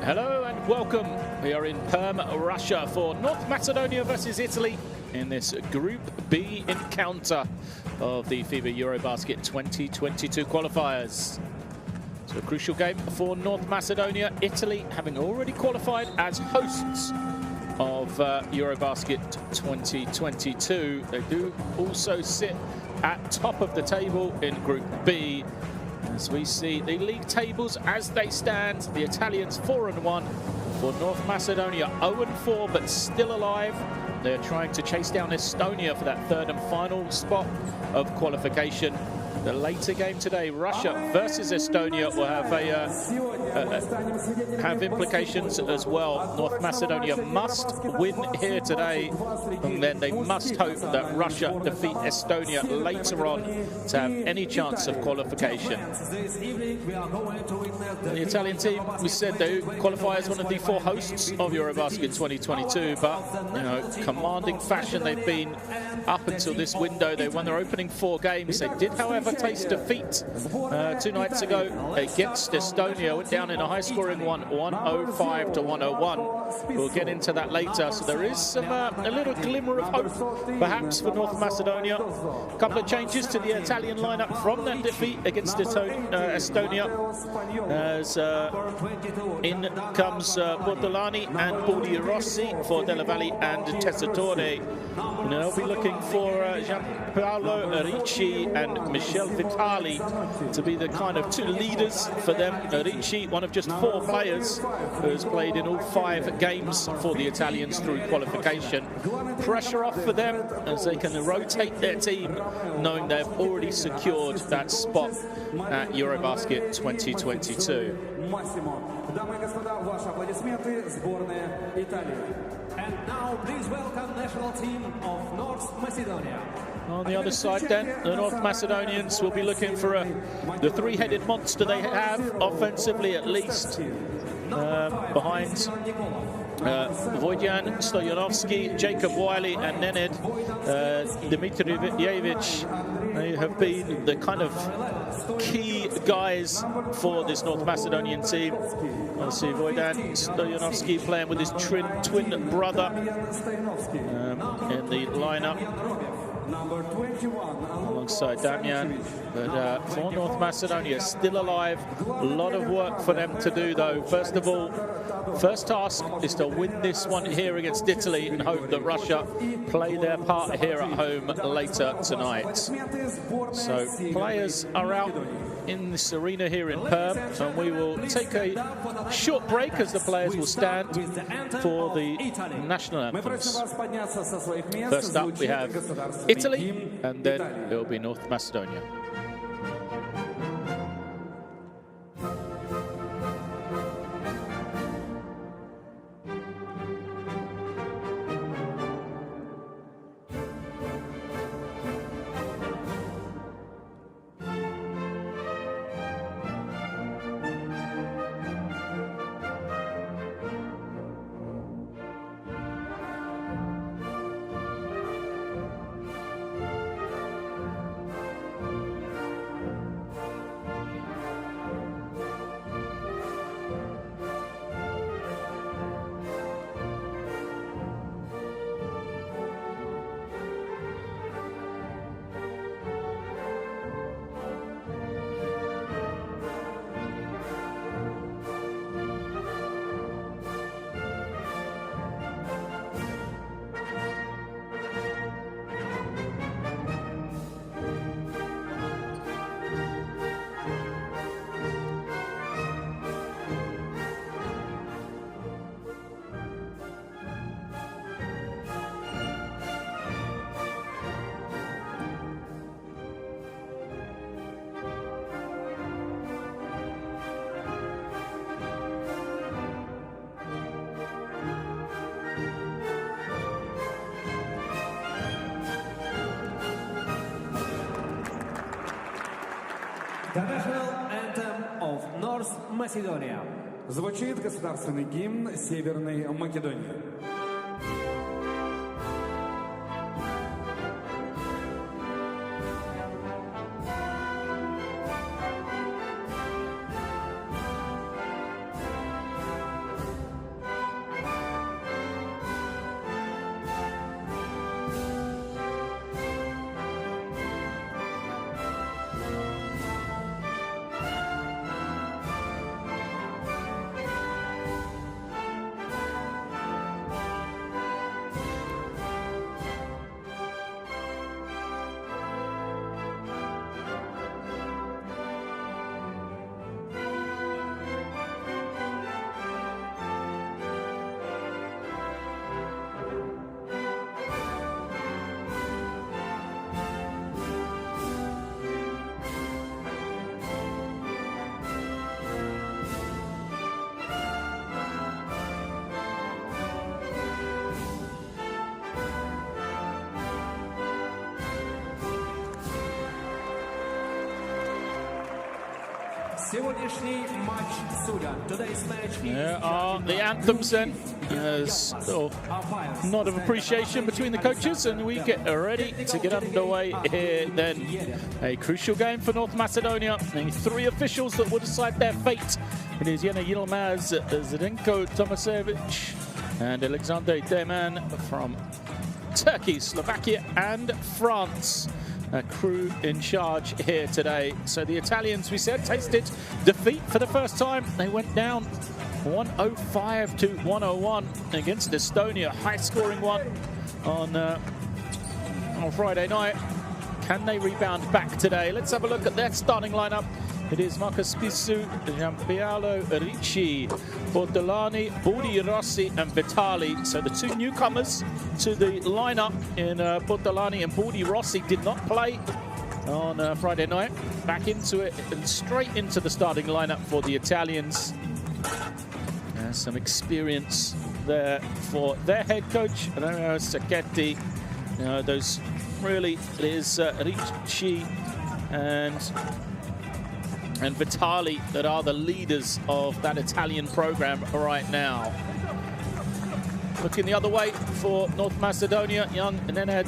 Hello and welcome. We are in Perm, Russia for North Macedonia versus Italy in this Group B encounter of the FIBA EuroBasket 2022 qualifiers. So a crucial game for North Macedonia. Italy having already qualified as hosts of EuroBasket 2022. They do also sit at top of the table in Group B. As we see the league tables as they stand, the Italians 4-1, for North Macedonia 0-4, but still alive. They're trying to chase down Estonia for that third and final spot of qualification. The later game today, Russia versus Estonia, will have implications as well. North Macedonia must win here today, and then they must hope that Russia defeat Estonia later on to have any chance of qualification. The Italian team, we said they qualify as one of the four hosts of EuroBasket 2022, but commanding fashion they've been up until this window. They won their opening 4 games. They did, however, taste defeat 2 nights ago against Estonia. Went down in a high-scoring one, 105 to 101. We'll get into that later. So there is some a little glimmer of hope, perhaps, for North Macedonia. A couple of changes to the Italian lineup from that defeat against Estonia. As in comes Bortolani and Budi Rossi for Della Valle and Tessitore. And they'll be looking for Gianpaolo Ricci and Michel Vitali to be the kind of 2 leaders for them. Ricci, one of just 4 players who has played in all 5 games for the Italians through qualification. Pressure off for them as they can rotate their team, knowing they've already secured that spot at EuroBasket 2022. And now please welcome national team of North Macedonia. On the other side then, the North Macedonians will be looking for the 3-headed monster they have, offensively at least, behind Vojtjan Stojanovski, Jacob Wiley and Nenad Dimitrijevic. They have been the kind of key guys for this North Macedonian team. I see Vojtjan Stojanovski playing with his twin brother in the lineup alongside Damian. But for North Macedonia, still alive. A lot of work for them to do, though. First of all, first task is to win this one here against Italy and hope that Russia play their part here at home later tonight. So players are out in this arena here in Perm, and we will take a short break as the players will stand for the national anthems. First up, we have Italy, and then it will be North Macedonia. The national anthem of North Macedonia. Звучит государственный гимн Северной Македонии. Сегодняшний матч судья. Today's match There are the anthems then. There's a nod of appreciation between the coaches, and we get ready to get underway here then. A crucial game for North Macedonia. The three officials that will decide their fate. It is Yana Yilmaz, Zdenko Tomasevic, and Alexander Deman from Turkey, Slovakia, and France. A crew in charge here today. So the Italians, we said, tasted defeat for the first time. They went down 105 to 101 against Estonia. High-scoring one on Friday night. Can they rebound back today? Let's have a look at their starting lineup. It is Marcus Spisu, Gianpiero Ricci, Bortolani, Budi Rossi, and Vitali. So the two newcomers to the lineup in Bortolani and Budi Rossi did not play on Friday night. Back into it and straight into the starting lineup for the Italians. Some experience there for their head coach, Sacchetti. Those really is Ricci and Vitali that are the leaders of that Italian program right now. Looking the other way for North Macedonia, young Nenad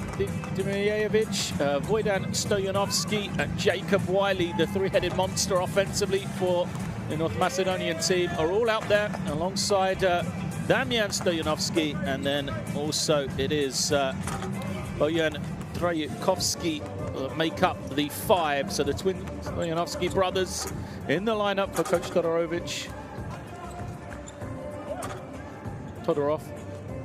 Dimitrijevic, Vojdan Stojanovski, and Jacob Wiley, the three-headed monster offensively for the North Macedonian team, are all out there alongside Damian Stojanovski, and then also it is Bojan Trajakovski make up the five. So the twin Stojanovski brothers in the lineup for Coach Todorov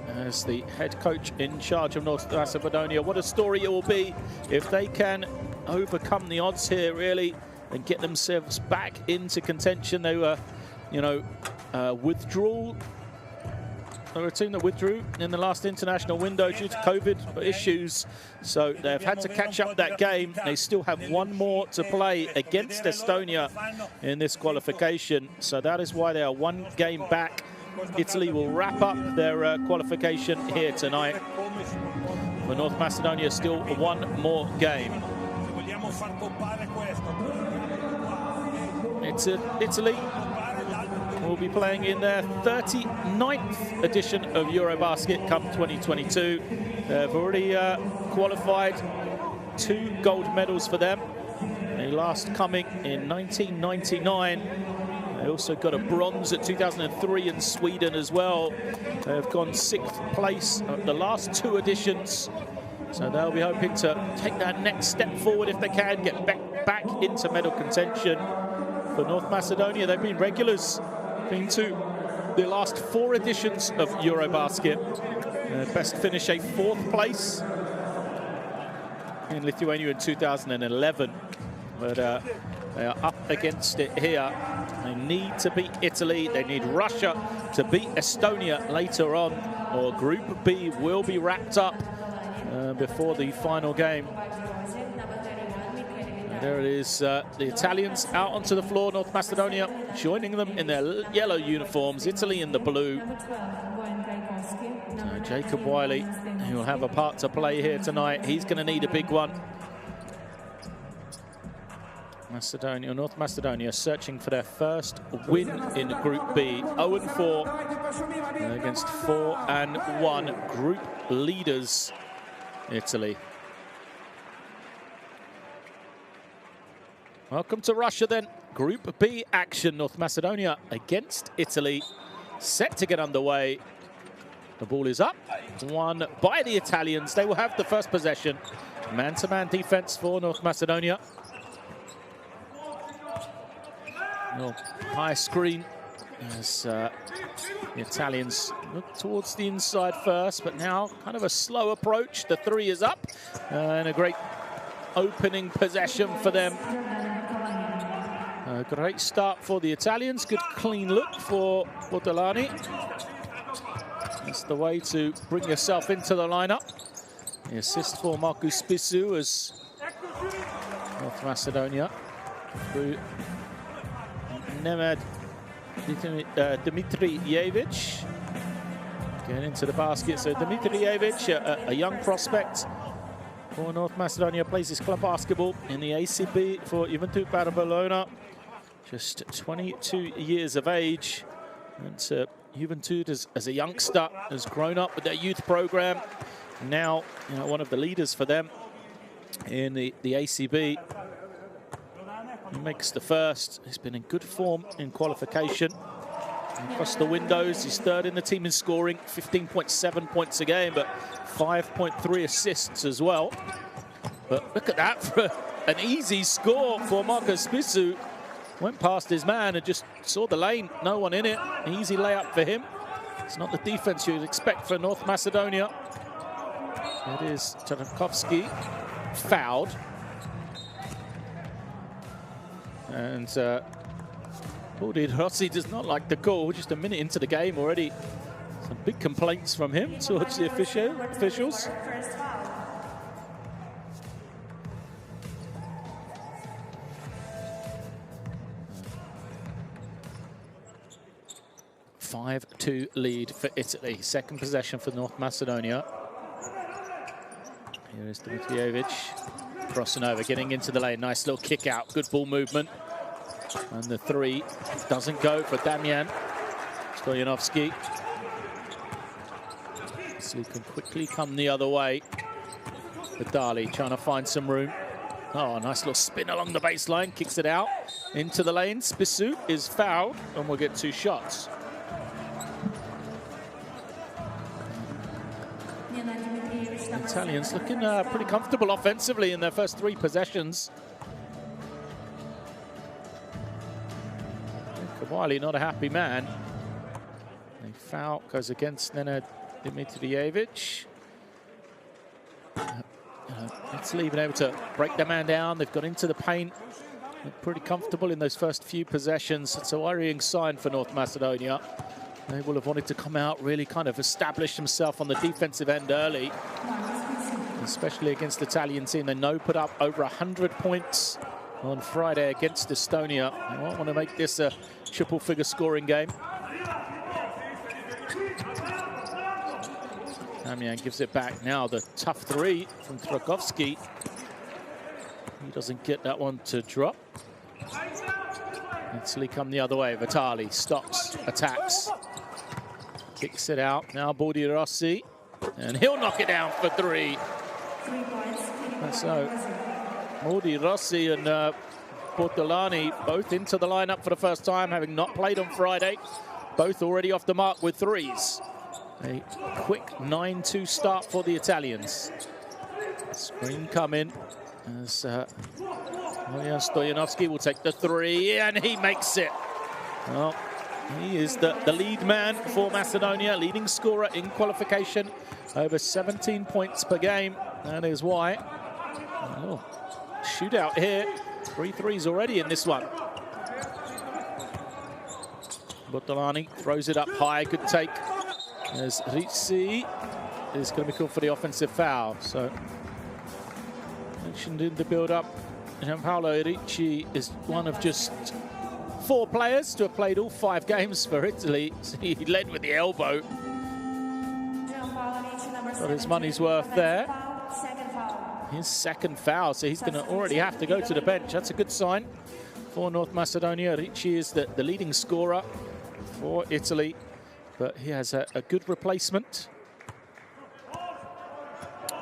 as the head coach in charge of North Macedonia. What a story it will be if they can overcome the odds here, really, and get themselves back into contention. They were, withdrawal. They were a team that withdrew in the last international window due to COVID issues. So they've had to catch up that game. They still have one more to play against Estonia in this qualification. So that is why they are one game back. Italy will wrap up their qualification here tonight. For North Macedonia, still one more game. It's Italy. Will be playing in their 39th edition of EuroBasket Cup 2022. They've already qualified 2 gold medals for them. They last coming in 1999. They also got a bronze at 2003 in Sweden as well. They've gone 6th place at the last 2 editions. So they'll be hoping to take that next step forward if they can, get back into medal contention. For North Macedonia, they've been regulars into the last 4 editions of EuroBasket. Best finish a 4th place in Lithuania in 2011. But they are up against it here. They need to beat Italy. They need Russia to beat Estonia later on, or Group B will be wrapped up before the final game. There it is, the Italians out onto the floor. North Macedonia joining them in their yellow uniforms, Italy in the blue. So Jacob Wiley, who will have a part to play here tonight. He's going to need a big one. North Macedonia searching for their first win in Group B. 0-4 against 4-1 group leaders, Italy. Welcome to Russia then. Group B action. North Macedonia against Italy. Set to get underway. The ball is up. Won by the Italians. They will have the first possession. Man-to-man defense for North Macedonia. High screen as the Italians look towards the inside first, but now kind of a slow approach. The 3 is up and a great opening possession for them. A great start for the Italians. Good clean look for Bortolani. That's the way to bring yourself into the lineup. The assist for Marcus Spisu as North Macedonia through Nemad Dimitrijevic. Getting into the basket. So Dimitrijevic, a young prospect for North Macedonia, plays his club basketball in the ACB for Juventud Barcelona. just 22 years of age. And Juventud as a youngster has grown up with their youth program. Now, one of the leaders for them in the ACB. He makes the first. He's been in good form in qualification. Across the windows, he's third in the team in scoring, 15.7 points a game, but 5.3 assists as well. But look at that for an easy score for Marcus Spissu. Went past his man and just saw the lane, no one in it. Easy layup for him. It's not the defense you'd expect for North Macedonia. It is Tarakovsky fouled. And Bordi Rossi does not like the call. Just a minute into the game already. Some big complaints from him towards the officials. A 5-2 lead for Italy. Second possession for North Macedonia. Here is Dmitrijevic crossing over, getting into the lane. Nice little kick out. Good ball movement. And the three doesn't go for Damian Stoyanovski. So he can quickly come the other way. Vidali trying to find some room. Oh, nice little spin along the baseline. Kicks it out into the lane. Spissu is fouled and we'll get 2 shots. The Italians looking pretty comfortable offensively in their first 3 possessions. Kawali not a happy man. A foul goes against Nenad Dmitrijevic. Italy been able to break their man down. They've got into the paint. They're pretty comfortable in those first few possessions. It's a worrying sign for North Macedonia. They will have wanted to come out, really kind of establish themselves on the defensive end early, especially against the Italian team. They know put up over 100 points on Friday against Estonia. They won't want to make this a triple-figure scoring game. Damian gives it back now. The tough 3 from Tarakovsky. He doesn't get that one to drop. Italy come the other way. Vitali stops, attacks, kicks it out. Now Bordi Rossi, and he'll knock it down for 3. And so Bordi Rossi and Bortolani both into the lineup for the first time, having not played on Friday. Both already off the mark with 3s. A quick 9-2 start for the Italians. Screen coming as Stoyanovski will take the 3, and he makes it. Well, he is the lead man for Macedonia, leading scorer in qualification, over 17 points per game. That is why. Oh, shootout here. 3 threes already in this one. Bortolani throws it up high, good take. As Ricci is going to be called for the offensive foul. So, mentioned in the build-up, Gianpaolo Ricci is one of just 4 players to have played all 5 games for Italy. He led with the elbow. Got his money's worth there. His second foul, so he's going to already have to go to the bench. That's a good sign for North Macedonia. Ricci is the leading scorer for Italy, but he has a good replacement.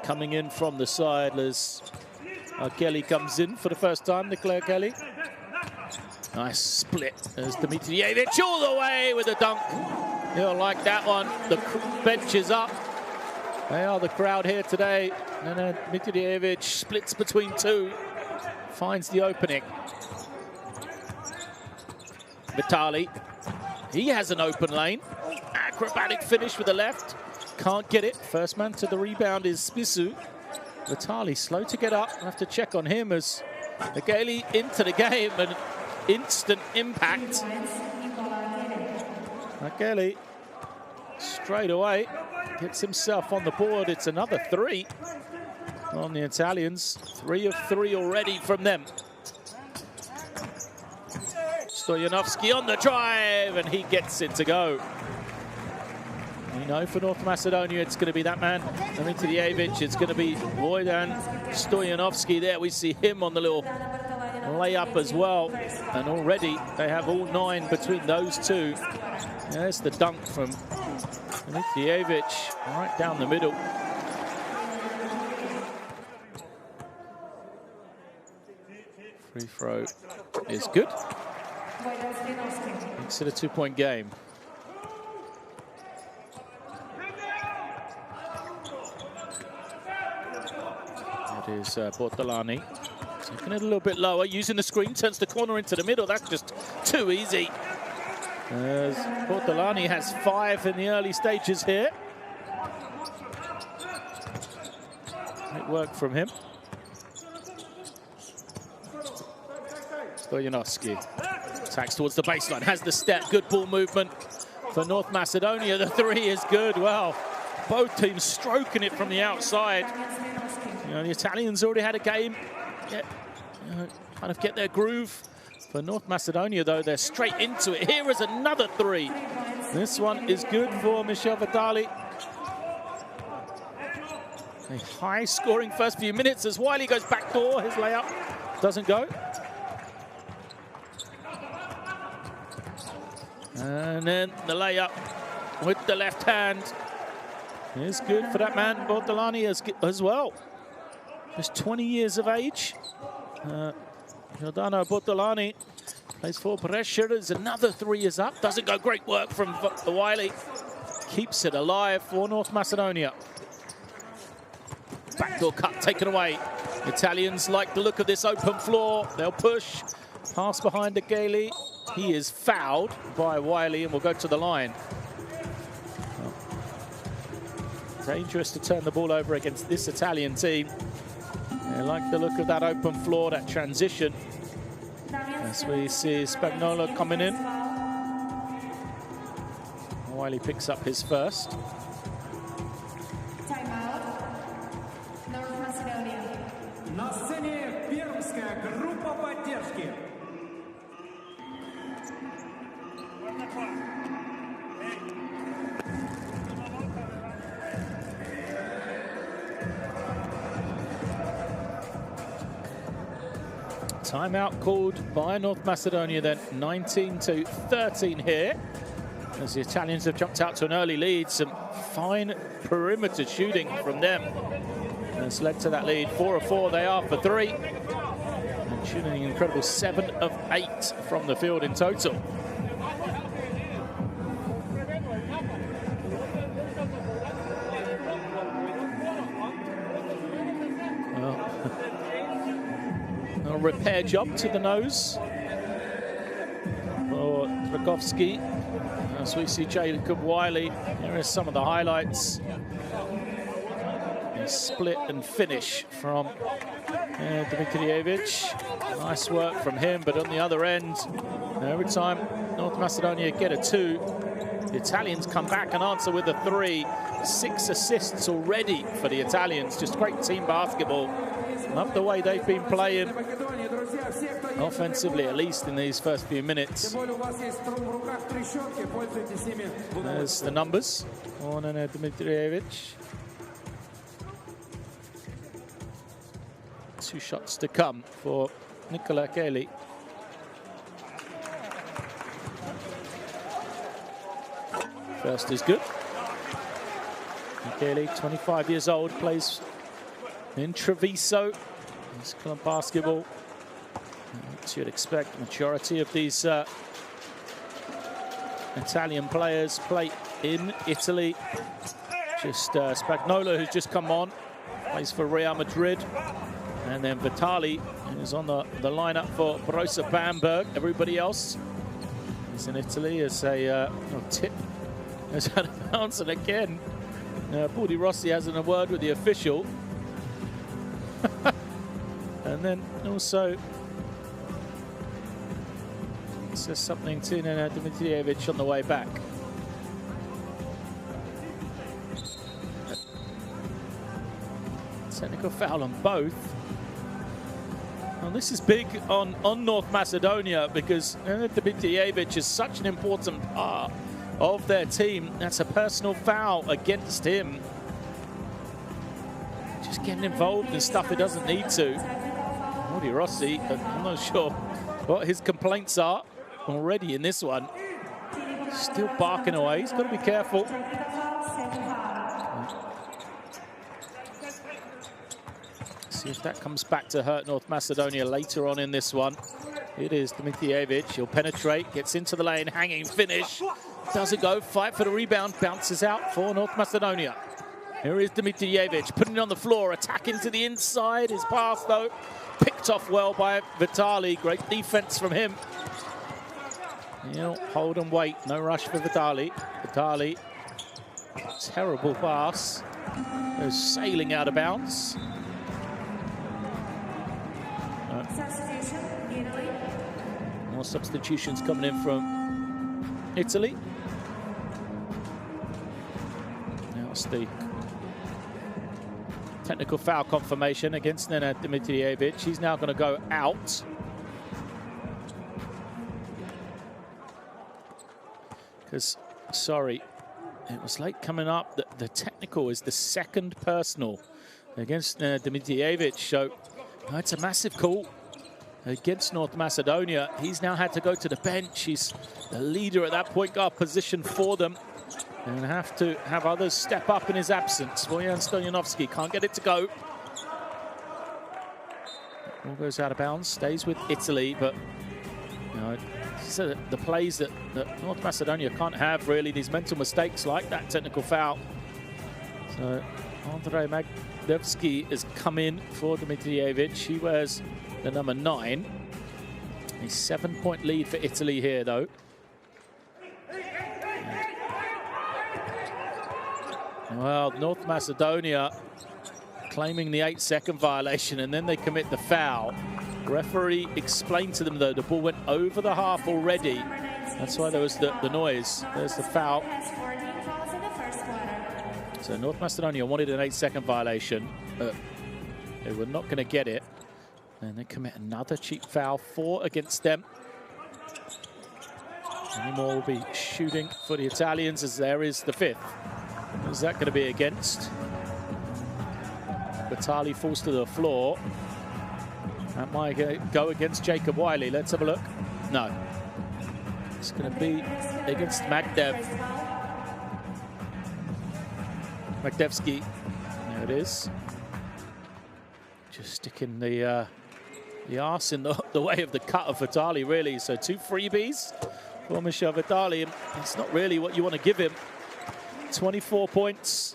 Coming in from the side as Kelly comes in for the first time, Nicola Kelly. Nice split as Dmitrijevic all the way with a dunk. You'll like that one. The bench is up. They are the crowd here today. And Dmitrijevic splits between 2. Finds the opening. Vitali. He has an open lane. Acrobatic finish with the left. Can't get it. First man to the rebound is Spissu. Vitali slow to get up. I'll have to check on him as Michele into the game and instant impact. Michele straight away gets himself on the board. It's another 3 on the Italians. 3 of 3 already from them. Stoyanovski on the drive, and he gets it to go. We know for North Macedonia, it's going to be that man, Dmitrijevic. It's going to be Vojdan Stoyanovski there. We see him on the little layup as well. And already they have all 9 between those two. There's the dunk from Dimitrijevic right down the middle. Free throw is good. Makes it a 2-point game. It is Bortolani. Taking it a little bit lower, using the screen, turns the corner into the middle. That's just too easy. As Bortolani has 5 in the early stages here. Great work from him. Stoyanovski attacks towards the baseline, has the step, good ball movement for North Macedonia. The 3 is good. Well, both teams stroking it from the outside. You know, the Italians already had a game, kind of get their groove. For North Macedonia, though, they're straight into it. Here is another 3. This one is good for Michel Vitali. A high-scoring first few minutes as Wiley goes backdoor. His layup doesn't go. And then the layup with the left hand is good for that man, Bortolani, as well. Just 20 years of age. Giordano Bortolani plays for Brescia. There's another 3 is up. Doesn't go. Great work from Wiley. Keeps it alive for North Macedonia. Backdoor cut taken away. Italians like the look of this open floor. They'll push. Pass behind Agali. He is fouled by Wiley and will go to the line. Dangerous to turn the ball over against this Italian team. They like the look of that open floor, that transition. As we see Spagnuolo coming in. Wiley picks up his first. Timeout. North Macedonia. На сцене пермская группа поддержки. Timeout called by North Macedonia then, 19-13 here. As the Italians have jumped out to an early lead, some fine perimeter shooting from them. And it's led to that lead. 4 of 4 they are for 3. And shooting an incredible 7 of 8 from the field in total. A repair job to the nose for Dragovski. As we see Jacob Wiley, here are some of the highlights. A split and finish from Dimitrijevic. Nice work from him, but on the other end, every time North Macedonia get a 2, the Italians come back and answer with a 3. 6 assists already for the Italians. Just great team basketball. Love the way they've been playing offensively, at least in these first few minutes. There's the numbers on Dimitrijevic. 2 shots to come for Nicola Kelly. First is good. Kelly, 25 years old, plays in Treviso. It's club basketball. As you'd expect, the majority of these Italian players play in Italy. Just Spagnuolo, who's just come on, plays for Real Madrid. And then Vitali, who's on the lineup for Borussia Bamberg. Everybody else is in Italy as a tip. Has had a bounce, and again, Pauli Rossi hasn't a word with the official. And then also says something to Dimitrijevic on the way back. Technical foul on both. Well, this is big on North Macedonia because Dimitrijevic is such an important part of their team. That's a personal foul against him. Just getting involved in stuff he doesn't need to. Cody Rossi, I'm not sure what his complaints are already in this one. Still barking away. He's got to be careful. See if that comes back to hurt North Macedonia later on in this one. It is Dmitrijevic. He'll penetrate, gets into the lane, hanging finish. Doesn't go. Fight for the rebound. Bounces out for North Macedonia. Here is Dmitrijevic putting it on the floor, attacking to the inside. His pass, though, picked off well by Vitali. Great defense from him. He'll hold and wait. No rush for Vitali. Vitali, terrible pass. Goes sailing out of bounds. More substitutions coming in from Italy. Now it's the technical foul confirmation against Nenad Dmitrijevic. He's now going to go out. Because, sorry, it was late coming up. The technical is the second personal against Dmitrijevic. So it's a massive call against North Macedonia. He's now had to go to the bench. He's the leader at that point guard position for them. And have to have others step up in his absence. Bojan Stojanovski can't get it to go. Ball goes out of bounds, stays with Italy, but you know, so the plays that North Macedonia can't have, really, these mental mistakes like that technical foul. So Andrei Magdevsky has come in for Dmitrijevic. He wears the number 9. A 7-point lead for Italy here, though. Well, North Macedonia claiming the 8-second violation, and then they commit the foul. Referee explained to them, though, the ball went over the half already. That's why there was the noise. There's the foul. So North Macedonia wanted an 8-second violation, but they were not going to get it. And they commit another cheap foul, 4 against them. Any more will be shooting for the Italians, as there is the 5th. Who's that going to be against? Vitali falls to the floor. That might go against Jacob Wiley. Let's have a look. No. It's going to be against Magdevsky. There it is. Just sticking the arse in the way of the cut of Vitali, really. So 2 freebies for Michel Vitali. It's not really what you want to give him. 24 points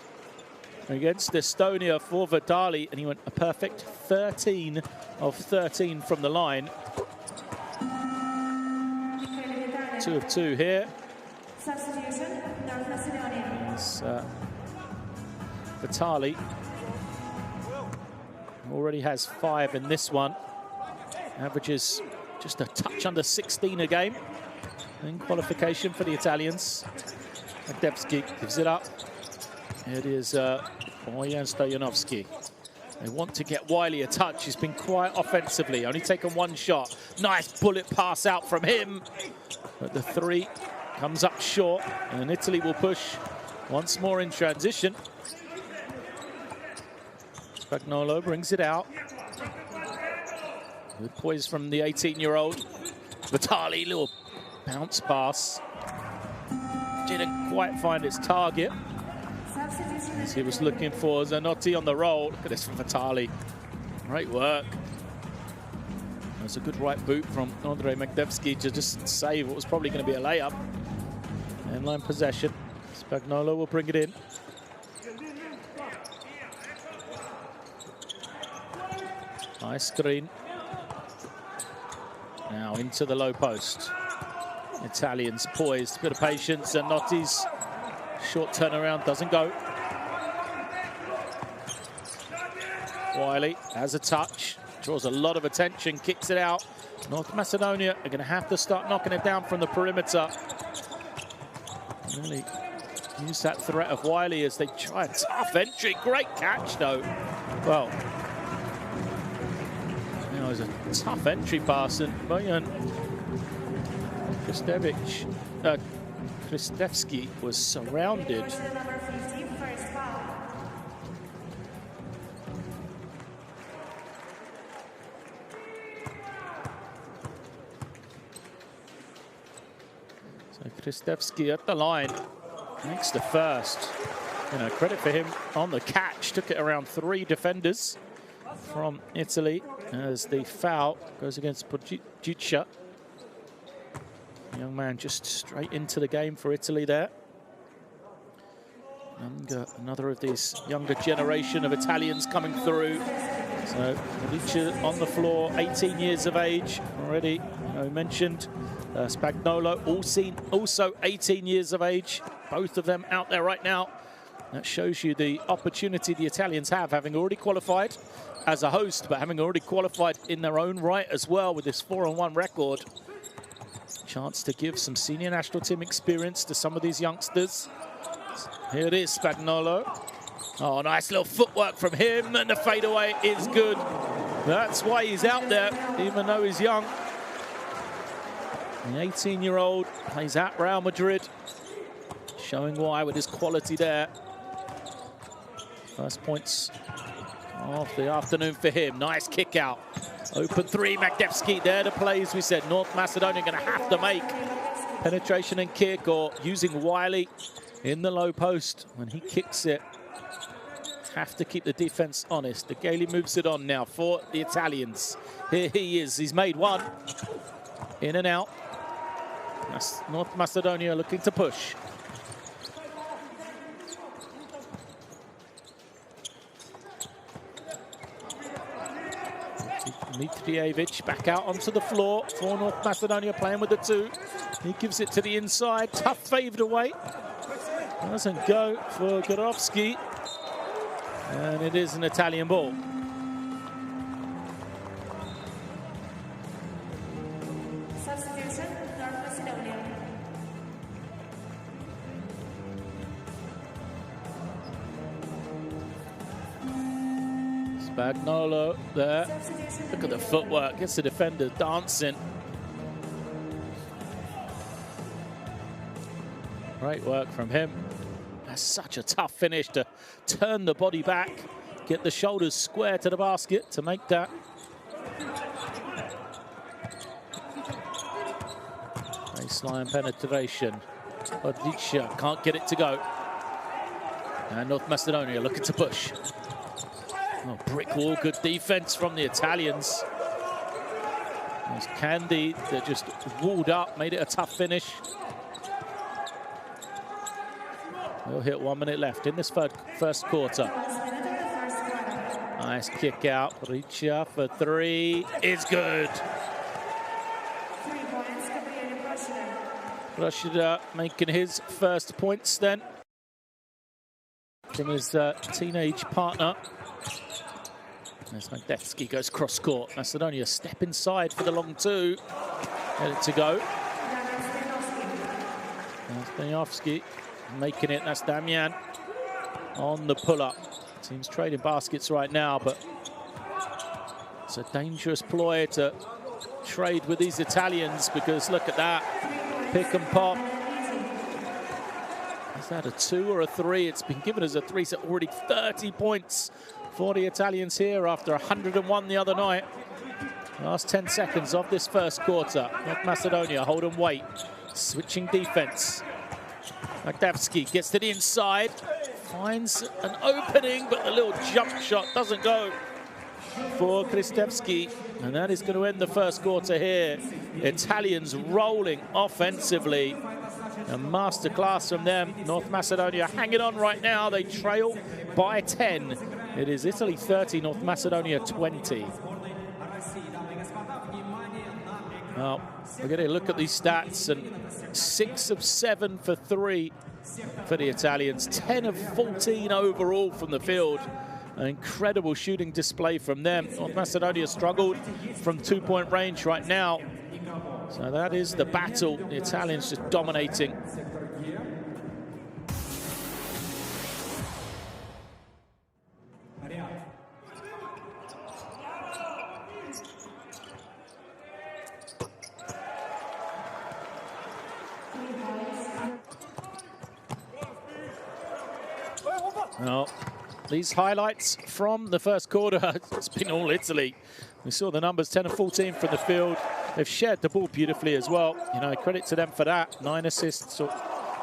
against Estonia for Vitali, and he went a perfect 13 of 13 from the line. 2 of 2 here. It's Vitali already has 5 in this one. Averages just a touch under 16 a game in qualification for the Italians. Magdevsky gives it up. It is Bojan Stojanovski. They want to get Wiley a touch. He's been quiet offensively, only taken 1 shot. Nice bullet pass out from him. But the 3 comes up short, and Italy will push once more in transition. Spagnolo brings it out. Good poise from the 18-year-old. Vitali, little bounce pass. Didn't quite find its target. As he was looking for Zanotti on the roll. Look at this from Vitali. Great work. There's a good right boot from Andrei Magdevsky to just save what was probably going to be a layup. Inline possession. Spagnolo will bring it in. Nice screen. Now into the low post. Italians poised, bit of patience, and Zanotti's short turnaround doesn't go. Wiley has a touch, draws a lot of attention, kicks it out. North Macedonia are going to have to start knocking it down from the perimeter. Really use that threat of Wiley as they try a tough entry. Great catch, though. Well, you know, it was a tough entry pass, and Bojan Kristevski was surrounded. Kristevski at the line. Makes the first. You know, credit for him on the catch. Took it around 3 defenders from Italy as the foul goes against Podjica. Young man just straight into the game for Italy there. Another of these younger generation of Italians coming through. So Podjica on the floor, 18 years of age already. You know, mentioned Spagnolo, also 18 years of age. Both of them out there right now. That shows you the opportunity the Italians have, having already qualified as a host, but having already qualified in their own right as well with this 4-1 record. Chance to give some senior national team experience to some of these youngsters. Here it is, Spagnolo. Oh, nice little footwork from him, and the fadeaway is good. That's why he's out there, even though he's young. The 18-year-old plays at Real Madrid, showing why with his quality there. First points of the afternoon for him. Nice kick out. Open 3, Magdevski there to play, as we said. North Macedonia going to have to make penetration and kick, or using Wiley in the low post when he kicks it. Have to keep the defense honest. The Gailey moves it on now for the Italians. Here he is. He's made one. In and out. That's North Macedonia looking to push. Mitrijevic back out onto the floor for North Macedonia, playing with the 2. He gives it to the inside. Tough faved away. Doesn't go for Gorovski. And it is an Italian ball. Substitution, North Macedonia. Spagnolo there. Look at the footwork. Gets the defender dancing. Great work from him. That's such a tough finish to turn the body back, get the shoulders square to the basket to make that. Baseline penetration. Podjica can't get it to go. And North Macedonia looking to push. Oh, brick wall, good defense from the Italians. There's Candy that just walled up, made it a tough finish. We'll hit 1 minute left in this first quarter. Nice kick out. Podjica for 3 is good. 3 points, Gabriele Procida making his first points then from his teenage partner. As Magdevski goes cross court. Macedonia step inside for the long 2. Get it to go. Stanovski making it. That's Damian on the pull-up. Team's trading baskets right now, but it's a dangerous ploy to trade with these Italians, because look at that. Pick and pop. Is that a 2 or a 3? It's been given as a 3, so already 30 points for the Italians here after 101 the other night. Last 10 seconds of this first quarter. North Macedonia hold and wait. Switching defense. Magdevski gets to the inside. Finds an opening, but the little jump shot doesn't go for Kristevski. And that is going to end the first quarter here. Italians rolling offensively. A masterclass from them. North Macedonia hanging on right now. They trail by 10. It is Italy 30, North Macedonia 20. Well, we're going to look at these stats, and 6 of 7 for 3 for the Italians. 10 of 14 overall from the field. An incredible shooting display from them. North Macedonia struggled from 2-point range right now. So that is the battle. The Italians just dominating. Well, these highlights from the first quarter, it's been all Italy. We saw the numbers, 10 of 14 from the field. they've shared the ball beautifully as well. You know, credit to them for that. 9 assists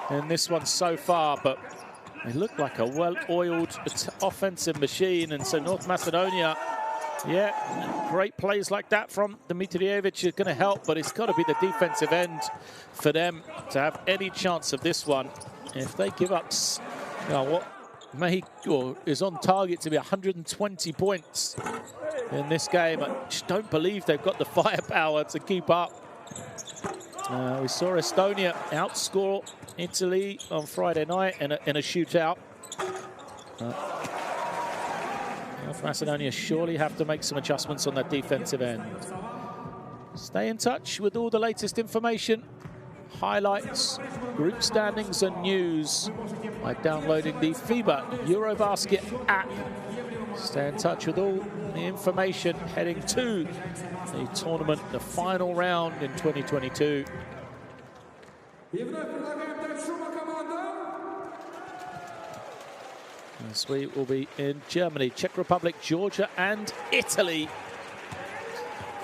in this one so far, but they look like a well-oiled offensive machine. And so North Macedonia, yeah, great plays like that from Dimitrijevic is going to help, but it's got to be the defensive end for them to have any chance of this one. If they give up, you know, what Mexico is on target to be 120 points in this game, I just don't believe they've got the firepower to keep up. We saw Estonia outscore Italy on Friday night in a shootout. North Macedonia surely have to make some adjustments on that defensive end. Stay in touch with all the latest information, highlights, group standings and news by downloading the FIBA EuroBasket app. Stay in touch with all the information heading to the tournament, the final round in 2022. This week will be in Germany, Czech Republic, Georgia and Italy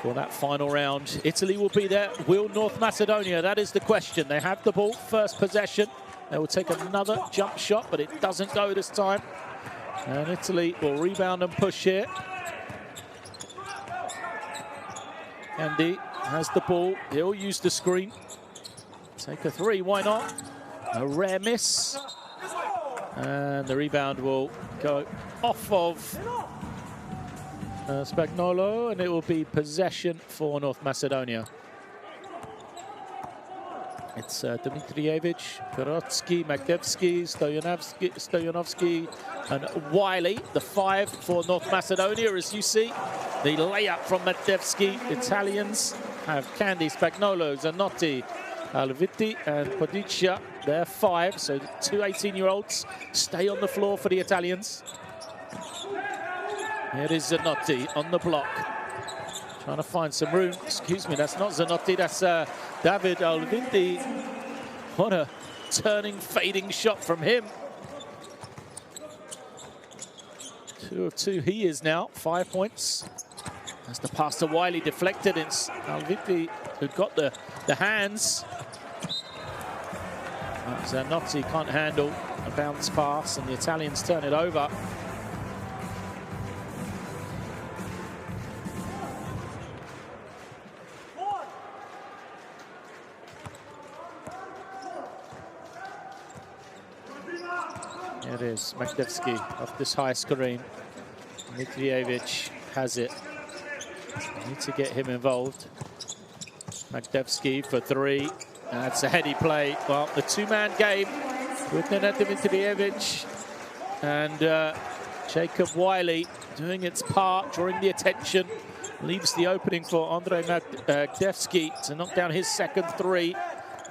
for that final round. Italy will be there. Will North Macedonia? That is the question. They have the ball, first possession. They will take another jump shot, but it doesn't go this time. And Italy will rebound and push here. Andy has the ball. He'll use the screen. Take a three, why not? A rare miss. And the rebound will go off of Spagnolo, and it will be possession for North Macedonia. It's Dimitrijevic, Pirotsky, Magdevsky, Stoyanovsky, and Wiley, the 5 for North Macedonia. As you see, the layup from Magdevsky. Italians have Candy, Spagnolo, Zanotti, Alviti and Podicia. They're 5, so the 2 18-year-olds stay on the floor for the Italians. Here is Zanotti on the block, trying to find some room. Excuse me, that's not Zanotti, that's David Alviti. What a turning, fading shot from him. 2 of 2 he is now, 5 points. As the pass to Wiley deflected, it's Alviti who got the hands. Zanotti can't handle a bounce pass, and the Italians turn it over. Here it is, Magdevsky off this high screen. Dimitrijevic has it. Need to get him involved. Magdevsky for 3. That's a heady play. Well, the 2-man game with Nenad Dimitrijevic and Jacob Wiley doing its part, drawing the attention. Leaves the opening for Andrei Magdevsky to knock down his second 3.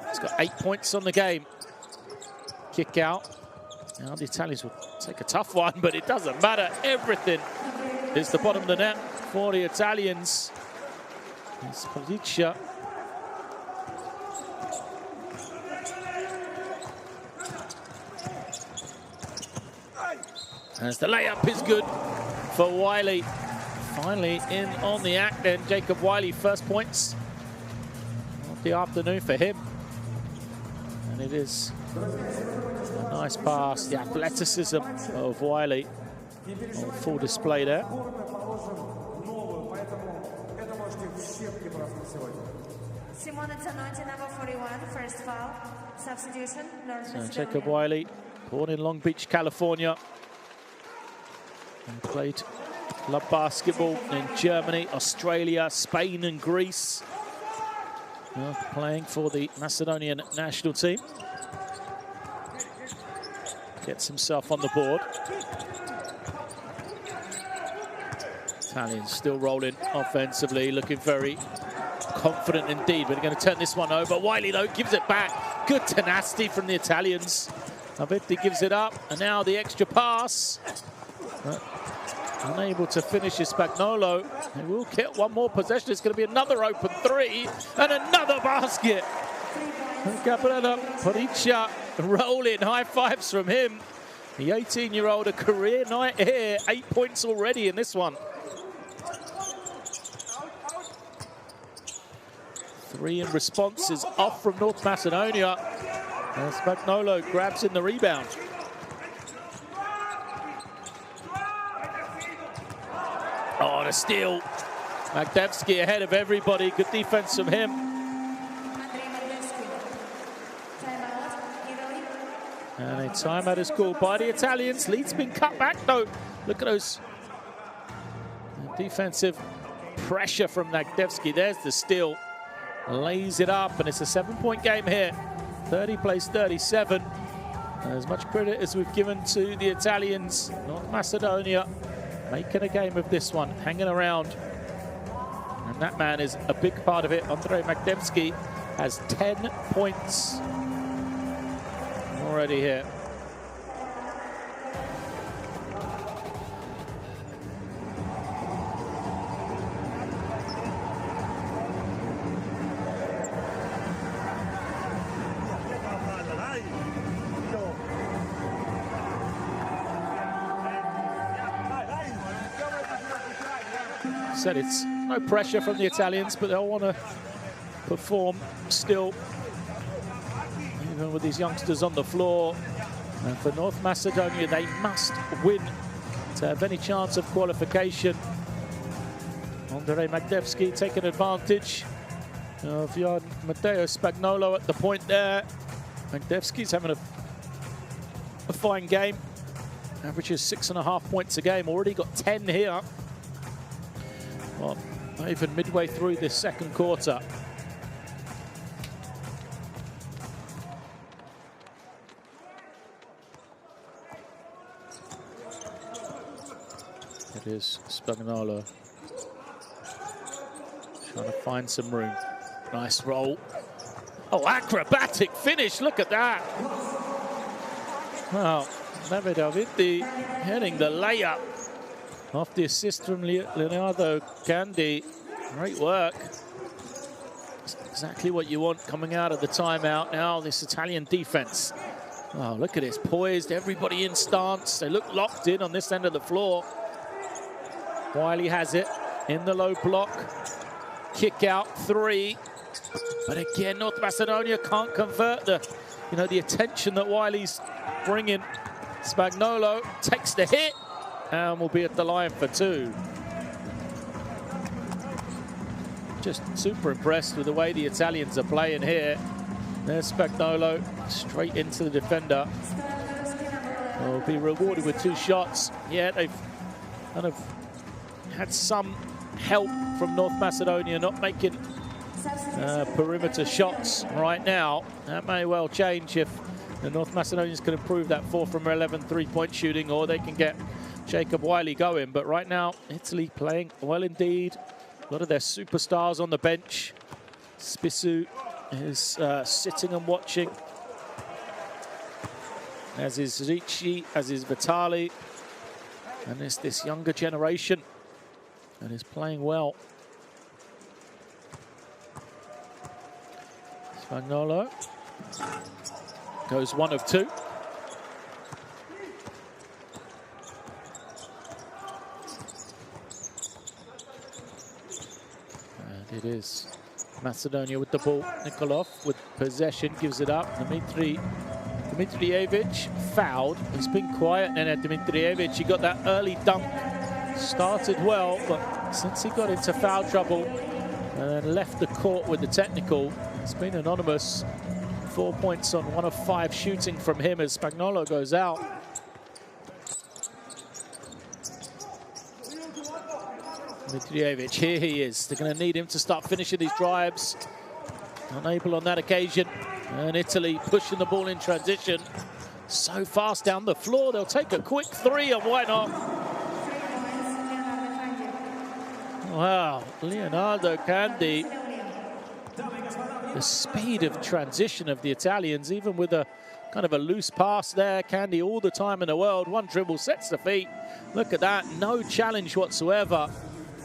He's got 8 points on the game. Kick out. Now the Italians will take a tough one, but it doesn't matter. Everything is the bottom of the net for the Italians. It's Podicia. As the layup is good for Wiley. Finally in on the act then. Jacob Wiley, first points of the afternoon for him. And it is a nice pass. The athleticism of Wiley on full display there. Simona Zanotti, number 41, first foul. Substitution, North Macedonia. Jacob Wiley, born in Long Beach, California. And played club basketball in Germany, Australia, Spain and Greece. Now playing for the Macedonian national team. Gets himself on the board. Italians still rolling offensively, looking very confident indeed. But they're going to turn this one over. Wiley, though, gives it back. Good tenacity from the Italians. Alviti gives it up. And now the extra pass. Unable to finish his Spagnolo. They will get one more possession. It's going to be another open 3 and another basket. Gabriela Podicia rolling, high fives from him. The 18-year-old, a career night here. 8 points already in this one. Three in response is off from North Macedonia. And Spagnolo grabs in the rebound. Oh, the steal. Magdevsky ahead of everybody. Good defense from him. And a timeout is called by the Italians. Lead's been cut back though. Look at those defensive pressure from Magdevsky. There's the steal. Lays it up, and it's a 7-point game here. 30 plays 37. As much credit as we've given to the Italians, North Macedonia making a game of this one, hanging around. And that man is a big part of it. Andrej Magdevsky has 10 points already here. Said it's no pressure from the Italians, but they'll want to perform still, even with these youngsters on the floor. And for North Macedonia, they must win to have any chance of qualification. Andrej Magdevsky taking advantage of Matteo Spagnolo at the point there. Magdevsky's having a fine game. Averages 6.5 points a game. Already got 10 here. Well, not even midway through this second quarter. It is Spagnolo trying to find some room. Nice roll. Oh, acrobatic finish. Look at that. Well, David hitting the layup off the assist from Leonardo Candy. Great work. That's exactly what you want coming out of the timeout. Now this Italian defense. Oh, look at this, poised, everybody in stance. They look locked in on this end of the floor. Wiley has it in the low block. Kick out three. But again, North Macedonia can't convert the attention that Wiley's bringing. Spagnolo takes the hit and will be at the line for two. Just super impressed with the way the Italians are playing here. There's Spagnolo straight into the defender. Will be rewarded with 2 shots. Yeah, they've kind of had some help from North Macedonia not making perimeter shots right now. That may well change if the North Macedonians can improve that 4 from 11 3-point shooting, or they can get Jacob Wiley going. But right now, Italy playing well indeed. A lot of their superstars on the bench. Spissu is sitting and watching, as is Ricci, as is Vitali. And it's this younger generation that is playing well. Spagnolo goes 1 of 2. And it is Macedonia with the ball. Nikolov with possession, gives it up. Dmitrijevic fouled. He's been quiet, and Dmitrijevic, he got that early dunk. Started well, but since he got into foul trouble and then left the court with the technical, it's been anonymous. 4 points on 1 of 5 shooting from him as Spagnolo goes out. Dmitrijevic, here he is. They're going to need him to start finishing these drives. Unable on that occasion. And Italy pushing the ball in transition. So fast down the floor. They'll take a quick 3, and why not? Wow, Leonardo Candy. The speed of transition of the Italians, even with a kind of a loose pass there. Candy all the time in the world. 1 dribble, sets the feet. Look at that, no challenge whatsoever.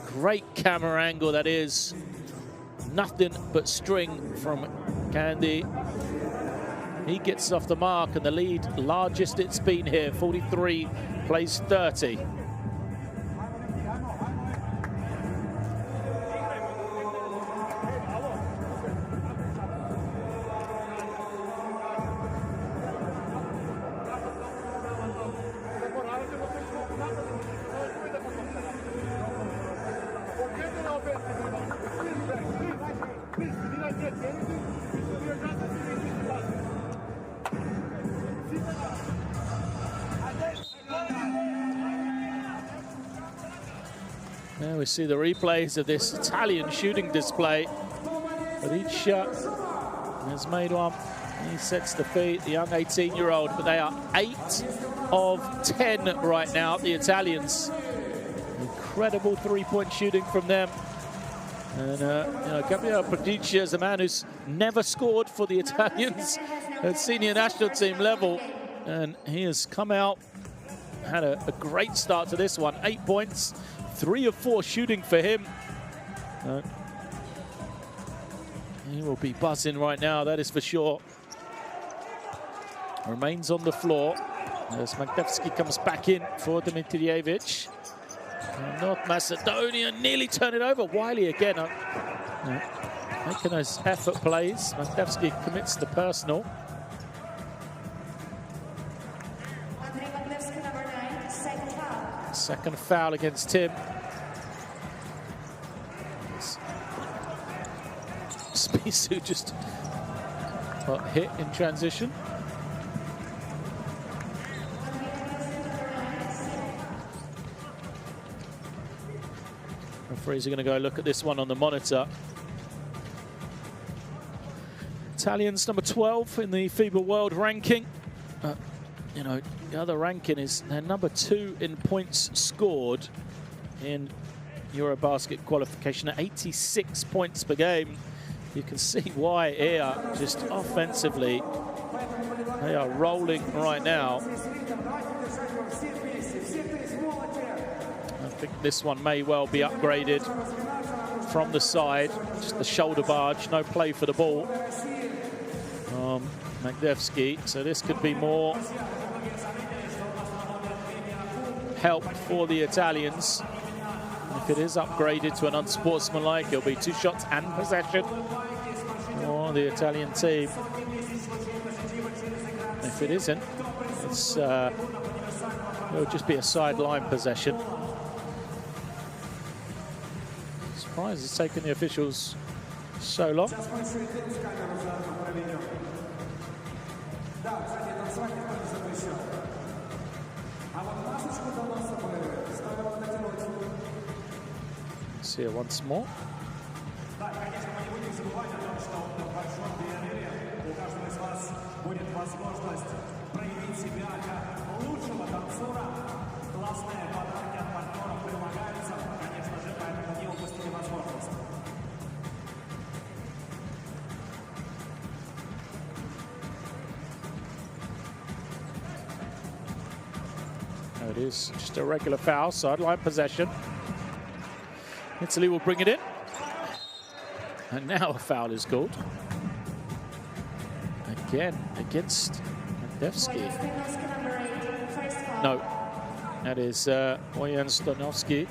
Great camera angle that is. Nothing but string from Candy. He gets off the mark, and the lead, largest it's been here, 43 plays 30. There we see the replays of this Italian shooting display. Riccia has made one. He sets the feet, the young 18-year-old, but they are 8 of 10 right now, the Italians. Incredible three-point shooting from them. And Gabriele Prodigia is a man who's never scored for the Italians at senior national team level. And he has come out, had a great start to this one. 8 points, 3 of 4 shooting for him. He will be buzzing right now, that is for sure. Remains on the floor as Magdevsky comes back in for Dimitrijevic. North Macedonia nearly turn it over. Wiley again making those effort plays. Magdevsky commits the personal. Second foul against him. Spisu just got hit in transition. Referees are going to go look at this one on the monitor. Italians number 12 in the FIBA World Ranking. The other ranking is they're number 2 in points scored in EuroBasket qualification at 86 points per game. You can see why here, just offensively, they are rolling right now. I think this one may well be upgraded from the side. Just the shoulder barge, no play for the ball. Magdevsky, so this could be more help for the Italians. If it is upgraded to an unsportsmanlike, it'll be 2 shots and possession for the Italian team. If it isn't, it'll just be a sideline possession. Surprised it's taken the officials so long. See it once more. There it is, just a regular foul, sideline possession. Italy will bring it in. And now a foul is called. Again, against Magdevsky. No, that is Ojan Stojanovski.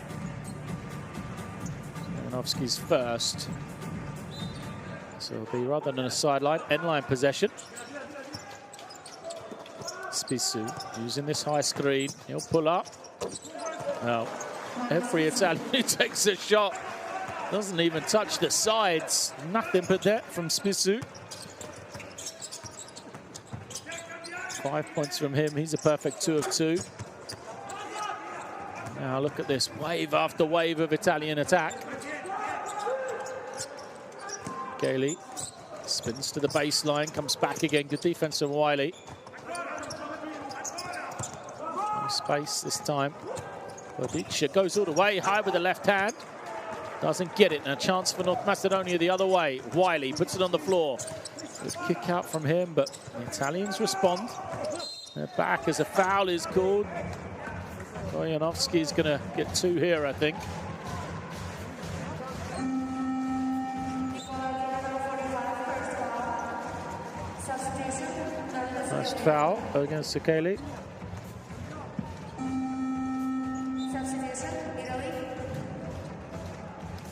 Stojanovski's first. So it'll be rather than a sideline, end-line possession. Spisu using this high screen. He'll pull up. Well, every Italian who takes a shot doesn't even touch the sides. Nothing but that from Spisu. 5 points from him. He's a perfect 2 of 2. Now look at this wave after wave of Italian attack. Gailey spins to the baseline, comes back again. Good defense from Wiley. No space this time. Rodicia goes all the way, high with the left hand. Doesn't get it. And a chance for North Macedonia the other way. Wiley puts it on the floor. Good kick out from him, but the Italians respond. They're back as a foul is called. Stojanovski's going to get 2 here, I think. First foul against Sekeli.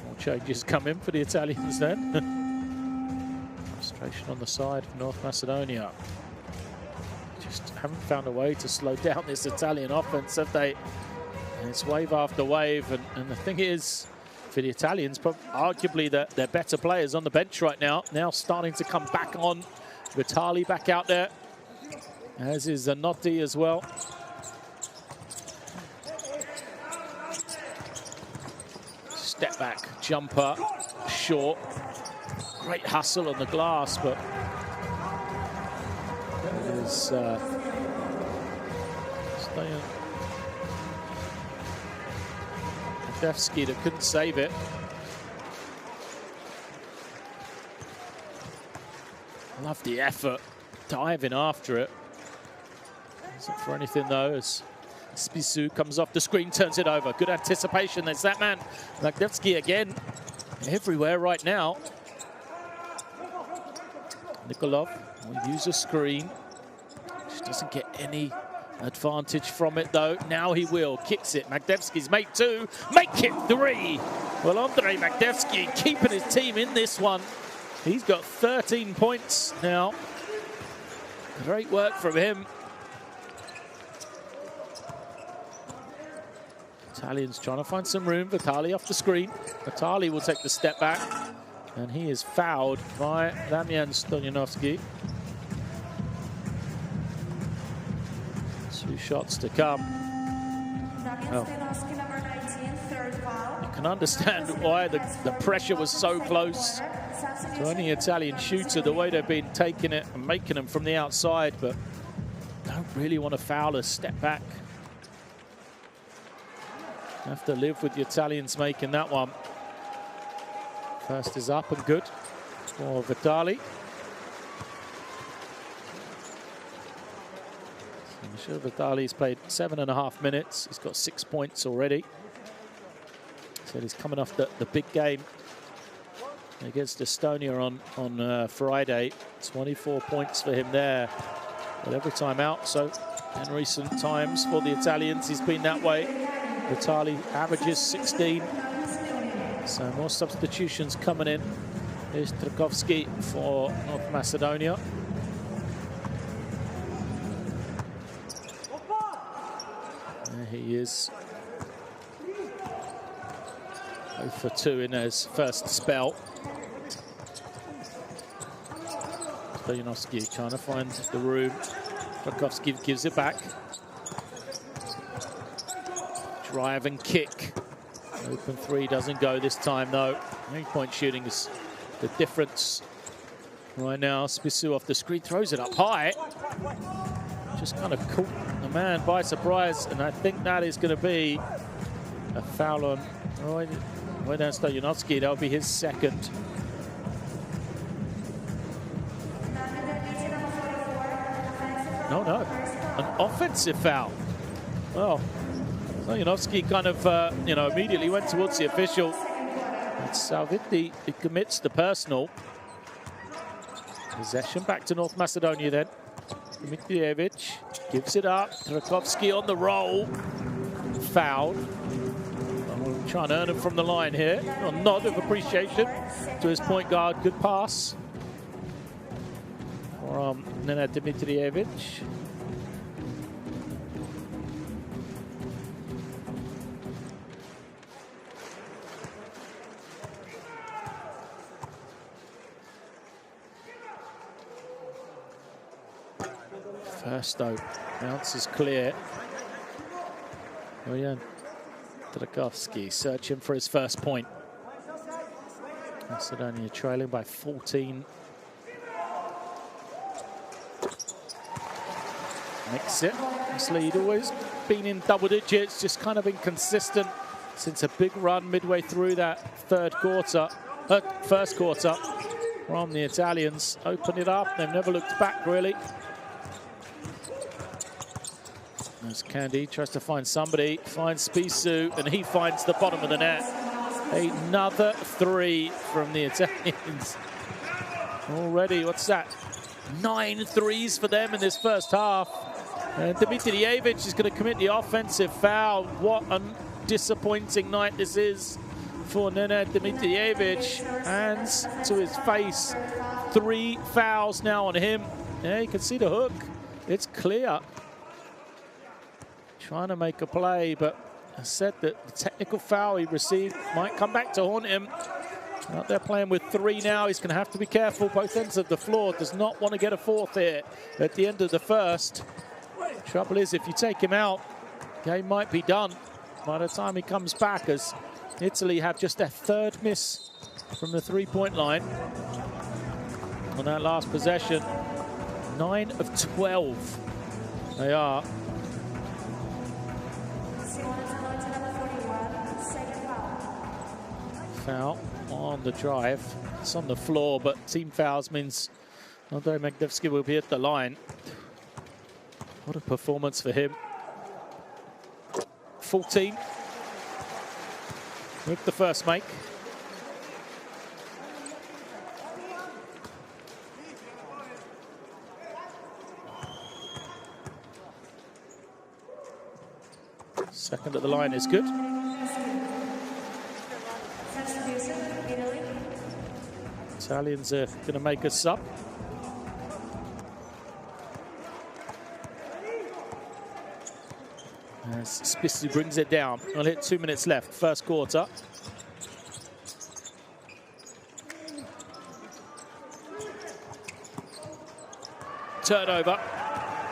More changes come in for the Italians then. Frustration on the side for North Macedonia. Just haven't found a way to slow down this Italian offense, have they? And it's wave after wave. And the thing is, for the Italians, arguably they're better players on the bench right now. Now starting to come back on. Vitali back out there, as is Zanotti as well. step back jumper, short. Great hustle on the glass, but it is Madevski that couldn't save it. Love the effort, diving after it. Isn't for anything though, as Spissu comes off the screen, turns it over. Good anticipation, there's that man. Magdevsky again, everywhere right now. Nikolov will use a screen. Just doesn't get any advantage from it though. Now he will, kicks it. Magdevsky's make two, make it three. Well, Andrei Magdevsky keeping his team in this one. He's got 13 points now. Great work from him. Italians trying to find some room. Vitali off the screen. Vitali will take the step back. And he is fouled by Damian Stoyanovski. 2 shots to come. Well, you can understand why the pressure was so close to any Italian shooter, the way they've been taking it and making them from the outside, but don't really want to foul a step back. Have to live with the Italians making that one. First is up and good for Vitali. I'm sure Vitali's played 7.5 minutes. He's got 6 points already. So he's coming off the big game against Estonia on Friday. 24 points for him there. But every time out, so in recent times for the Italians, he's been that way. Vitali averages 16. So more substitutions coming in. Here's Trakovsky for North Macedonia. There he is. 0 for 2 in his first spell. Stoyanovski trying to find the room. Trakovsky gives it back. Drive and kick. Open three doesn't go this time though. 3-point shooting is the difference right now. Spissu off the screen, throws it up high. Just kind of caught the man by surprise, and I think that is going to be a foul on Wojdan Stoyanovski. That'll be his second. No, an offensive foul. Well, Stoyanovski kind of, immediately went towards the official. It's Salviti who commits the personal. Possession back to North Macedonia then. Dmitrievich gives it up. Trakovsky on the roll. Fouled. We'll try and earn him from the line here. A nod of appreciation to his point guard. Good pass from Nenad Dmitrievich. First though, bounce is clear. Wojdan Trakovsky searching for his first point. Macedonia trailing by 14. Makes it. This lead always been in double digits, just kind of inconsistent since a big run midway through that first quarter from the Italians. Open it up, they've never looked back really. As Candy tries to find somebody, finds Spissu, and he finds the bottom of the net. Another 3 from the Italians. Already, what's that? 9 threes for them in this first half. And Dmitrievich is going to commit the offensive foul. What a disappointing night this is for Nenad Dmitrievich. Hands to his face. 3 fouls now on him. Yeah, you can see the hook. It's clear. Trying to make a play, but I said that the technical foul he received might come back to haunt him. Out there playing with 3 now. He's going to have to be careful. Both ends of the floor. Does not want to get a 4th here at the end of the first. Trouble is, if you take him out, game might be done by the time he comes back, as Italy have just their third miss from the three-point line on that last possession. 9 of 12 they are. Foul on the drive. It's on the floor, but team fouls means Andrei Magdevsky will be at the line. What a performance for him. 14 with the first make. Second at the line is good. Italians are going to make a sub. As Spissu brings it down. We'll hit 2 minutes left, first quarter. Turnover.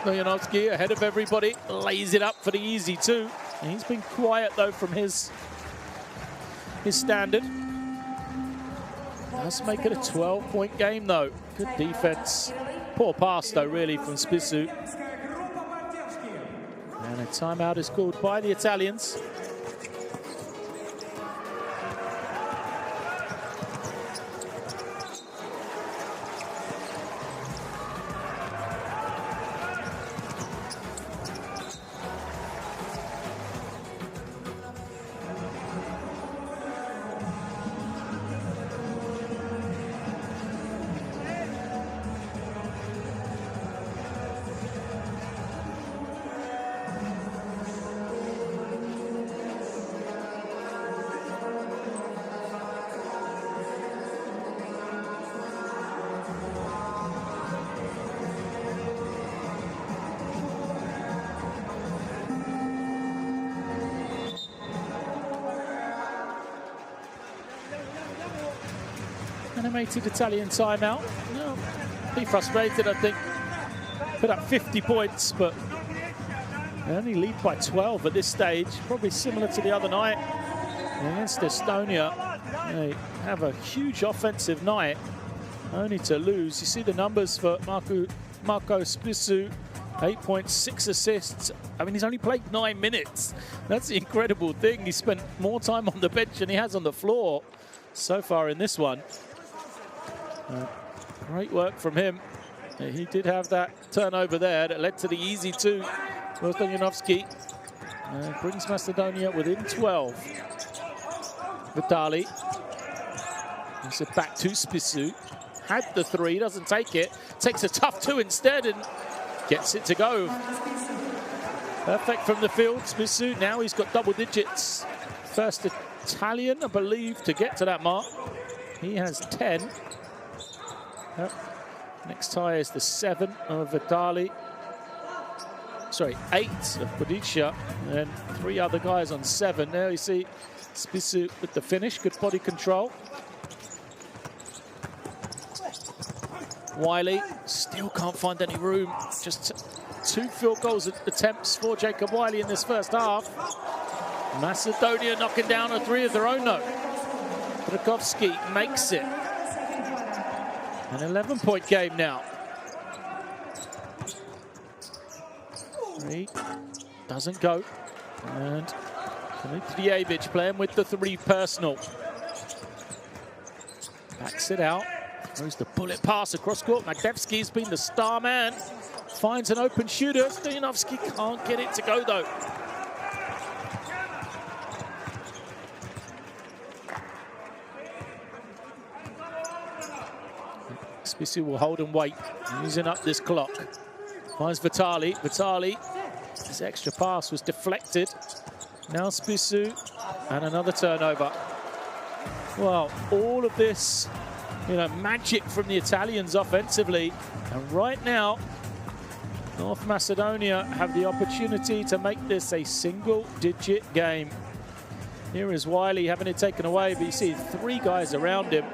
Stoyanovski ahead of everybody, lays it up for the easy two. And he's been quiet though from his standard. Let's make it a 12-point game though. Good defense. Poor pass though really from Spissu. And a timeout is called by the Italians. Animated Italian timeout. No, be frustrated, I think. Put up 50 points, but they only lead by 12 at this stage. Probably similar to the other night against Estonia. They have a huge offensive night, only to lose. You see the numbers for Marco Spissu. 8.6 assists. I mean, he's only played 9 minutes. That's the incredible thing. He spent more time on the bench than he has on the floor so far in this one. Great work from him. He did have that turnover there that led to the easy two. Stoyanovski brings Macedonia within 12. Vitali gives it back to Spissu. Had the three, doesn't take it. Takes a tough two instead and gets it to go. Perfect from the field, Spissu. Now he's got double digits. First Italian, I believe, to get to that mark. He has 10. Yep. Next tie is the 7 of Vitali. Sorry, 8 of Bodicia. And 3 other guys on 7. There you see Spissu with the finish. Good body control. Wiley still can't find any room. Just 2 field goals attempts for Jacob Wiley in this first half. Macedonia knocking down a 3 of their own though. Drakovski makes it. An 11-point game now. 3 doesn't go. And Dimitrijevic playing with the 3 personal. Backs it out. Throws the bullet pass across court. Magdevsky's been the star man. Finds an open shooter. Stoyanovski can't get it to go though. Spissu will hold and wait, using up this clock. Finds Vitali. Vitali, his extra pass was deflected. Now Spissu, and another turnover. Well, all of this, you know, magic from the Italians offensively. And right now, North Macedonia have the opportunity to make this a single-digit game. Here is Wiley having it taken away, but you see 3 guys around him.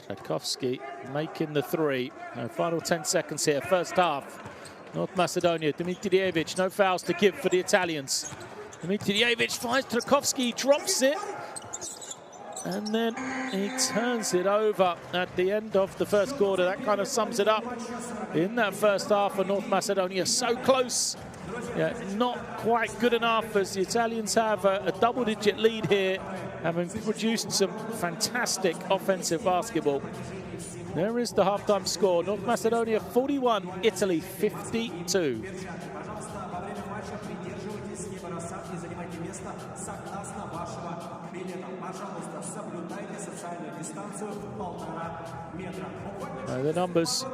Drakovski making the 3. Final 10 seconds here, first half. North Macedonia, Dimitrijevic, no fouls to give for the Italians. Dimitrijevic finds Trakowski, drops it, and then he turns it over at the end of the first quarter. That kind of sums it up in that first half for North Macedonia. So close, yeah, not quite good enough, as the Italians have a double-digit lead here, having produced some fantastic offensive basketball. There is the halftime score. North Macedonia 41, Italy 52. The numbers,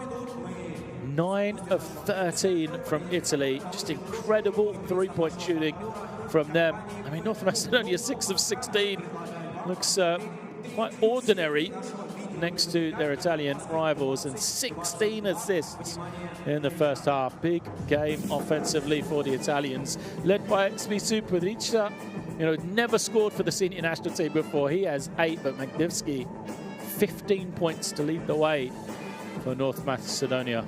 9 of 13 from Italy. Just incredible three-point shooting from them. I mean, North Macedonia 6 of 16 looks quite ordinary next to their Italian rivals, and 16 assists in the first half. Big game offensively for the Italians, led by Spissu Purica. You know, never scored for the senior national team before. He has 8, but Magdivski, 15 points to lead the way for North Macedonia.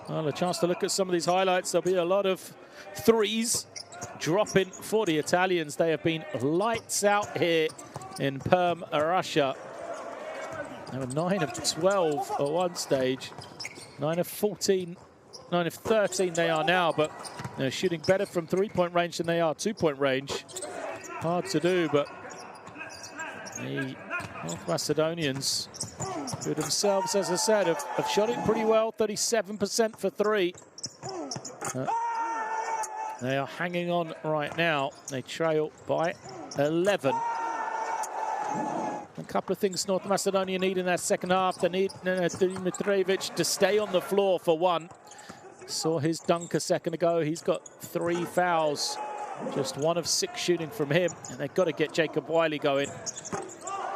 Well, a chance to look at some of these highlights. There'll be a lot of threes dropping for the Italians. They have been lights out here in Perm, Russia. They were 9 of 12 at one stage, 9 of 14, 9 of 13 they are now, but they're shooting better from three-point range than they are two-point range. Hard to do, but the North Macedonians, who themselves, as I said, have shot it pretty well, 37% for three. They are hanging on right now. They trail by 11. A couple of things North Macedonia need in that second half. They need Dimitrijevic to stay on the floor for one. Saw his dunk a second ago. He's got 3 fouls. Just 1 of 6 shooting from him. And they've got to get Jacob Wiley going.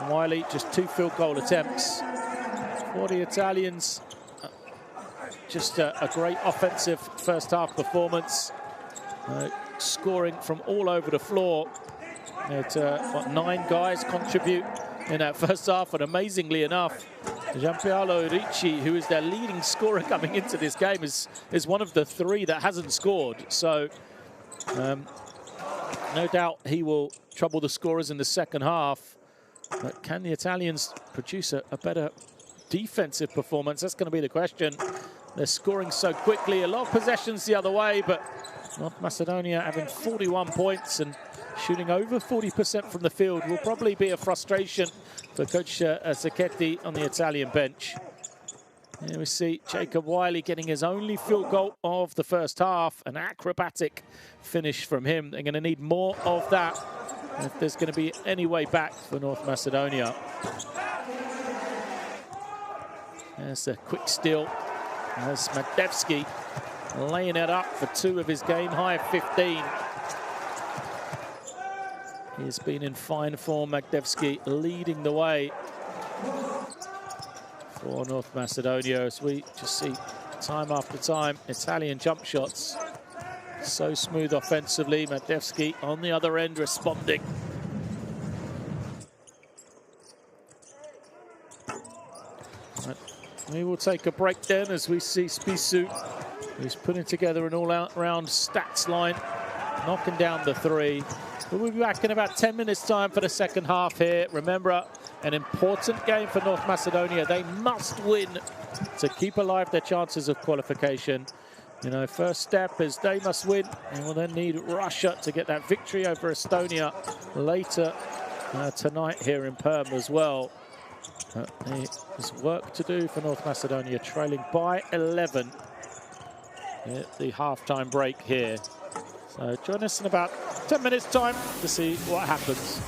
Wiley, just 2 field goal attempts for the Italians. Just a great offensive first half performance. Scoring from all over the floor. What, 9 guys contribute in that first half, and amazingly enough, Gianpaolo Ricci, who is their leading scorer coming into this game, is one of the 3 that hasn't scored. So no doubt he will trouble the scorers in the second half. But can the Italians produce a better defensive performance? That's going to be the question. They're scoring so quickly. A lot of possessions the other way, but North Macedonia having 41 points and shooting over 40% from the field will probably be a frustration for Coach Zacchetti on the Italian bench. Here we see Jacob Wiley getting his only field goal of the first half. An acrobatic finish from him. They're going to need more of that if there's going to be any way back for North Macedonia. There's a quick steal. There's Magdevski laying it up for 2 of his game-high 15. He's been in fine form, Magdevski leading the way for North Macedonia, as we just see time after time Italian jump shots. So smooth offensively. Magdevski on the other end responding. Right. We will take a break then as we see Spissu, who's putting together an all-round stats line, knocking down the 3. But we'll be back in about 10 minutes' time for the second half here. Remember, an important game for North Macedonia. They must win to keep alive their chances of qualification. You know, first step is they must win, and will then need Russia to get that victory over Estonia later tonight here in Perm as well. There's work to do for North Macedonia, trailing by 11 at the halftime break here. So join us in about 10 minutes' time to see what happens.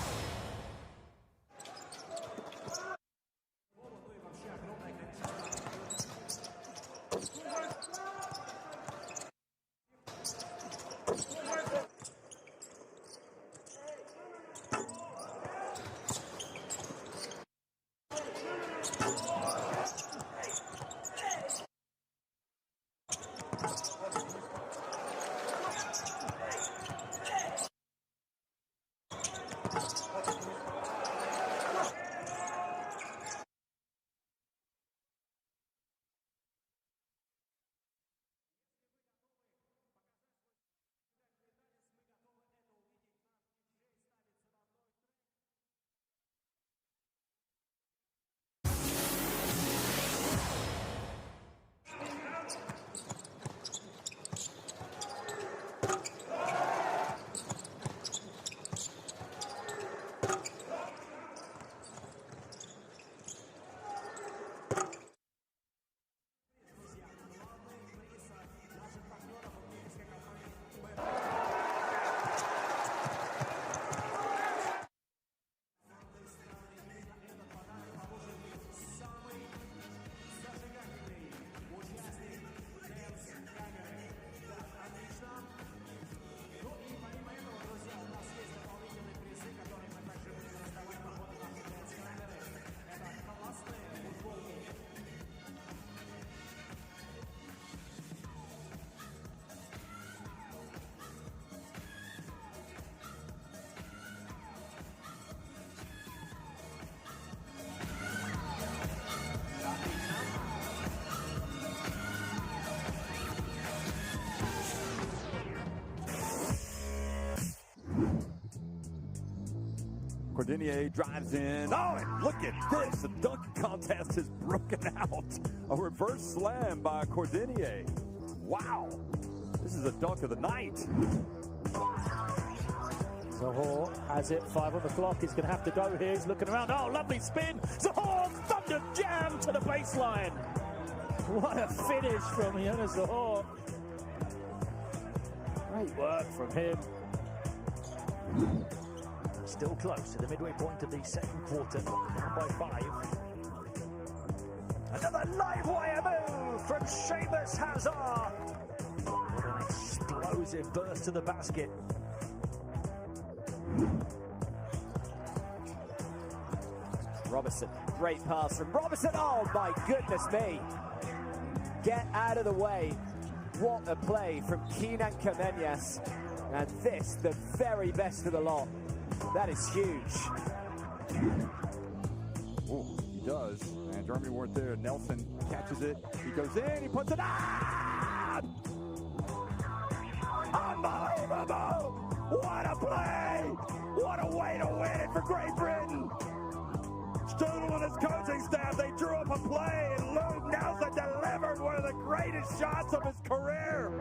Cordinier drives in. Oh, and look at this. The dunk contest has broken out. A reverse slam by Cordinier. Wow. This is a dunk of the night. Zahor has it, 5 on the clock. He's going to have to go here. He's looking around. Oh, lovely spin. Zahor, thunder jam to the baseline. What a finish from Jonas Zahor. Great work from him. Still close to the midway point of the second quarter. Down by 5. Another live wire move from Seamus Hazard. What an explosive burst to the basket. Robertson, great pass from Robertson. Oh my goodness me. Get out of the way. What a play from Kenan Kamenyas. And this, the very best of the lot. That is huge. Ooh, he does. And Jeremy weren't there. Nelson catches it. He goes in. He puts it on. Unbelievable. What a play. What a way to win it for Great Britain. Strudel and his coaching staff, they drew up a play, and Luke Nelson delivered one of the greatest shots of his career.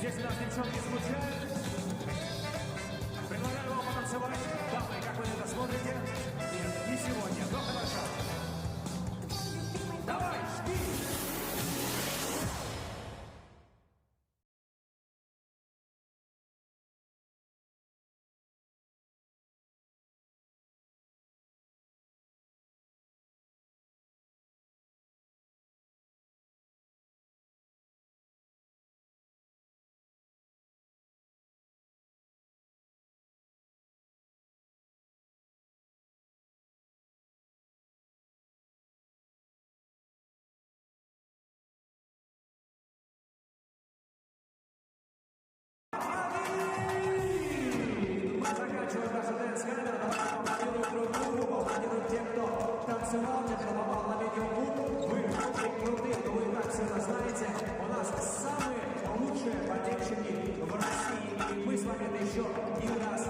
Здесь у нас девчонки звучат. Предлагаю вам потанцевать. Дамы, как вы это смотрите? И сегодня, но хорошо. Давай, жги! Заканчиваем нашу дэнс-камеру. Аплодируем друг другу, аплодируем тем, кто танцевал, те, кто попал на видеоклуб. Вы очень крутые, но вы так все это знаете. У нас самые лучшие болельщики в России. И мы с вами это еще не раз.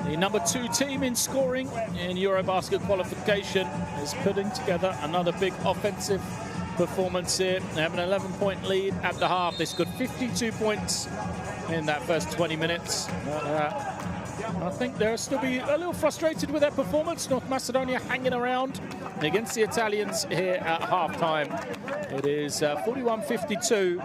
The number 2 team in scoring in EuroBasket qualification is putting together another big offensive performance here. They have an 11-point lead at the half. They scored 52 points in that first 20 minutes. I think they'll still be a little frustrated with their performance. North Macedonia hanging around against the Italians here at halftime. It is 41-52.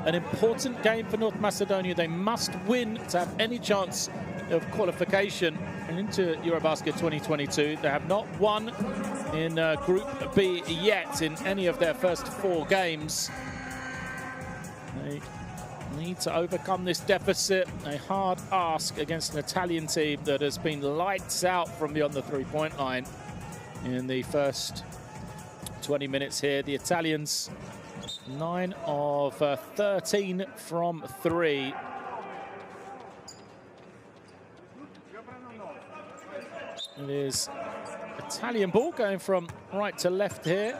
An important game for North Macedonia. They must win to have any chance of qualification into EuroBasket 2022. They have not won in Group B yet in any of their first 4 games. They need to overcome this deficit. A hard ask against an Italian team that has been lights out from beyond the 3-point line in the first 20 minutes here. The Italians 9 of 13 from 3. It is Italian ball going from right to left here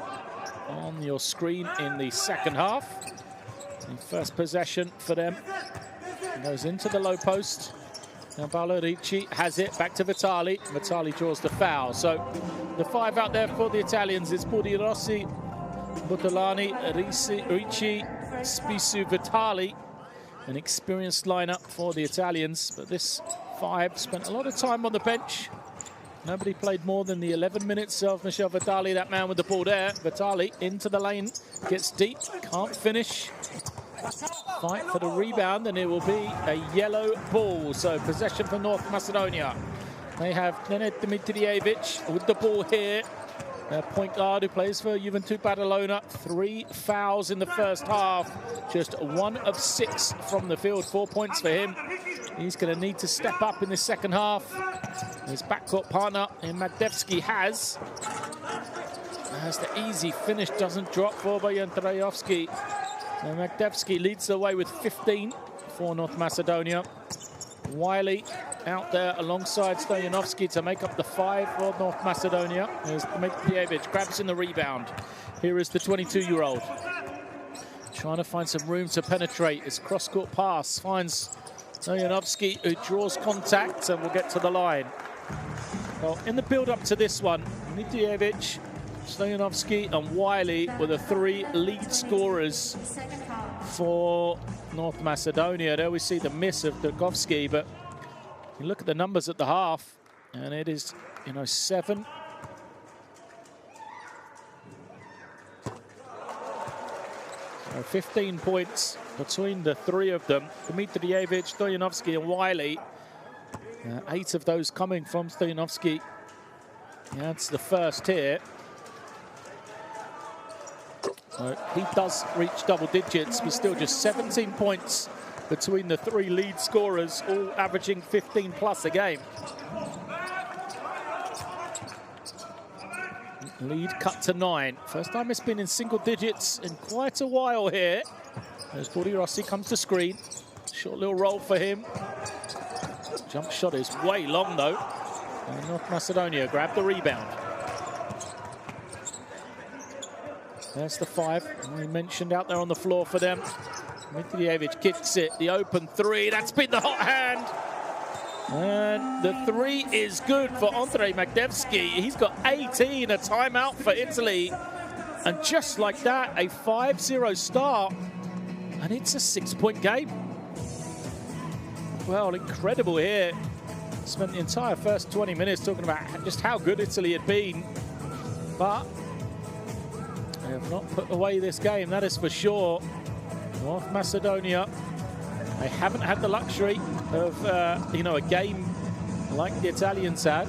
on your screen in the second half. The first possession for them goes into the low post. Now Ricci has it back to Vitali. Vitali draws the foul. So the 5 out there for the Italians is Rossi, Butolani, Ricci, Spisu, Vitali. An experienced lineup for the Italians, but this 5 spent a lot of time on the bench. Nobody played more than the 11 minutes of Michel Vitali, that man with the ball there. Vitali into the lane, gets deep, can't finish. Fight for the rebound, and it will be a yellow ball. So possession for North Macedonia. They have Nenad Dimitrijevic with the ball here. Their point guard who plays for Juventud Badalona. 3 fouls in the first half. Just 1 of 6 from the field. 4 points for him. He's going to need to step up in the second half. His backcourt partner in Magdevsky has the easy finish, doesn't drop for Bojan Trajovski. And Magdevsky leads the way with 15 for North Macedonia. Wiley out there alongside Stoyanovski to make up the 5 for North Macedonia. There's Dmitrijevic, grabs in the rebound. Here is the 22-year-old. Trying to find some room to penetrate. His cross-court pass finds Stoyanovski, who draws contact and will get to the line. Well, in the build-up to this one, Dmitrijevic, Stoyanovski and Wiley were the 3 lead scorers for North Macedonia. There we see the miss of Dragovski, but you look at the numbers at the half, and it is, 7. So 15 points between the 3 of them. Dmitrijevic, Stoyanovski and Wiley. 8 of those coming from Stoyanovski. That's the first here. So he does reach double digits, but still just 17 points between the 3 lead scorers, all averaging 15 plus a game. Lead cut to 9. First time it's been in single digits in quite a while here. As Rossi comes to screen. Short little roll for him. Jump shot is way long though. And North Macedonia grab the rebound. There's the 5 we mentioned out there on the floor for them. Dmitrijevic kicks it, the open 3. That's been the hot hand. And the 3 is good for Andrej Magdevsky. He's got 18, a timeout for Italy. And just like that, a 5-0 start. And it's a 6-point game. Well, incredible here. Spent the entire first 20 minutes talking about just how good Italy had been. But they have not put away this game, that is for sure. North Macedonia, they haven't had the luxury of, a game like the Italians had.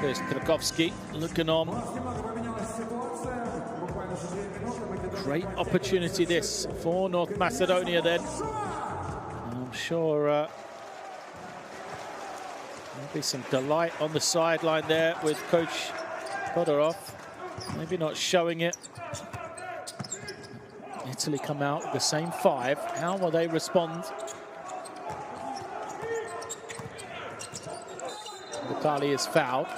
There's Dragovski looking on. Great opportunity this for North Macedonia then. I'm sure there'll be some delight on the sideline there with Coach Todorov. Maybe not showing it. Italy come out with the same 5. How will they respond? Vitali is fouled.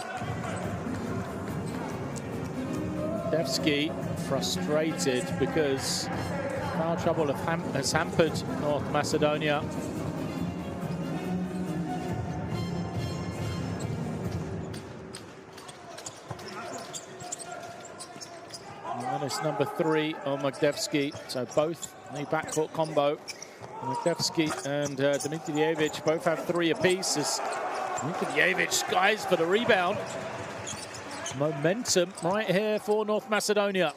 Devsky frustrated because foul trouble has hampered North Macedonia. And that is number 3 on Magdevsky. So both the backcourt combo. Magdevsky and Dimitrijevic both have 3 apiece as Dimitrijevic skies for the rebound. Momentum right here for North Macedonia.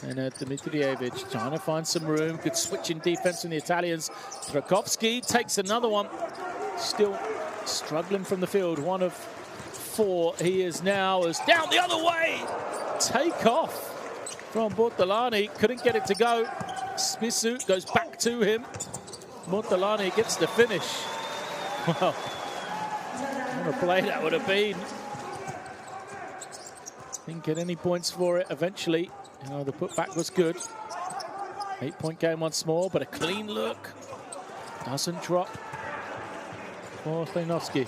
And Dimitrijevic trying to find some room. Good switching defense from the Italians. Drakovski takes another one. Still struggling from the field. 1 of 4 he is now as down the other way. Take off from Bortolani. Couldn't get it to go. Spissu goes back to him. Bortolani gets the finish. Well, what a play that would have been. Didn't get any points for it eventually. You know, the putback was good. 8-point game once more, but a clean look. Doesn't drop for Steinovski.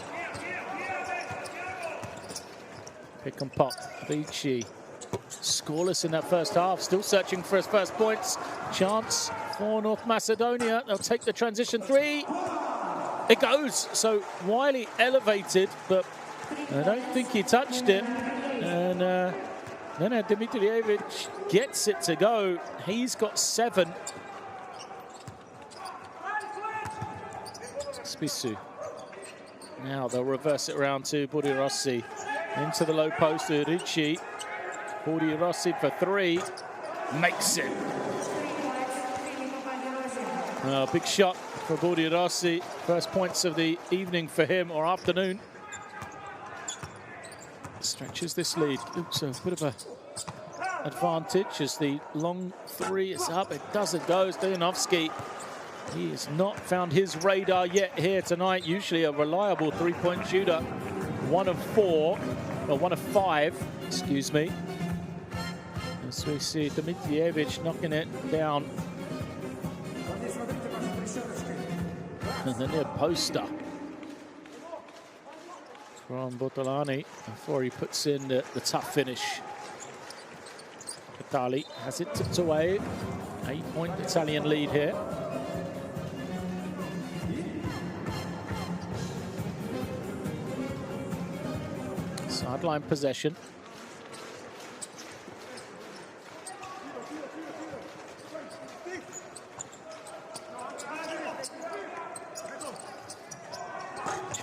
Pick and pop. Vici. Scoreless in that first half. Still searching for his first points. Chance for North Macedonia. They'll take the transition 3. It goes. So Wiley elevated, but I don't think he touched it. And then Dimitrijevic gets it to go. He's got 7. Spissu. Now they'll reverse it around to Budirossi. Into the low post to Ricci. Budirossi for 3. Makes it. Big shot for Budirossi. First points of the evening for him, or afternoon. Stretches this lead. Oops, a bit of a advantage as the long 3 is up. It doesn't go. Stoyanovski, he has not found his radar yet here tonight. Usually a reliable 3-point shooter. 1 of 4, or 1 of 5, excuse me. As we see Dimitrijevic knocking it down. And then a poster from Bortolani before he puts in the tough finish. Vitali has it tipped away. 8-point Italian lead here. Sideline possession.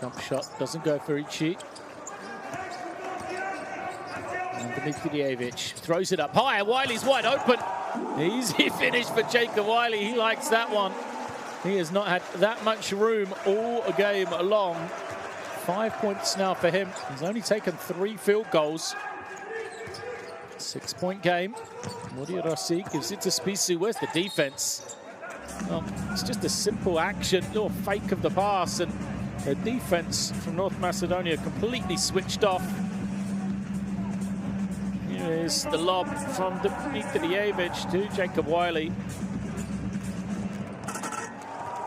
Jump shot doesn't go for Ricci. And Dimitrijevic throws it up high. Wiley's wide open. Easy finish for Jacob Wiley. He likes that one. He has not had that much room all game long. 5 points now for him. He's only taken 3 field goals. 6-point game. Budirossi gives it to Spissu. Where's the defense? Well, it's just a simple action, little fake of the pass, and the defense from North Macedonia completely switched off. Here is the lob from Dimitrijevic to Jacob Wiley.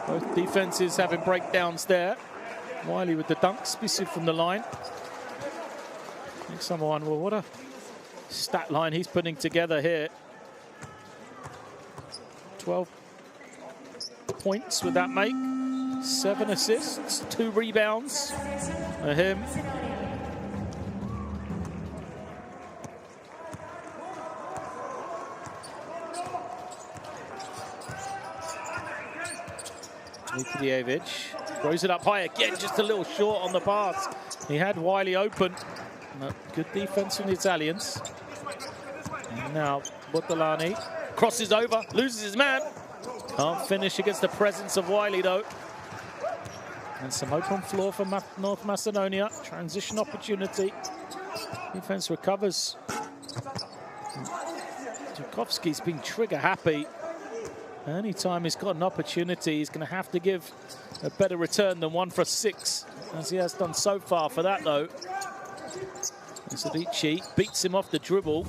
Both defenses having breakdowns there. Wiley with the dunk, Spissu from the line. Makes someone, well, what a stat line he's putting together here. 12 points would that make? 7 assists, 2 rebounds for him. Dimitrijevic throws it up high again, just a little short on the pass. He had Wiley open. Good defense from the Italians. And now Bortolani crosses over, loses his man. Can't finish against the presence of Wiley though. And some open floor for North Macedonia. Transition opportunity. Defense recovers. Djukovski's been trigger happy. Anytime he's got an opportunity, he's going to have to give a better return than 1 for 6, as he has done so far. For that, though, Sadici beats him off the dribble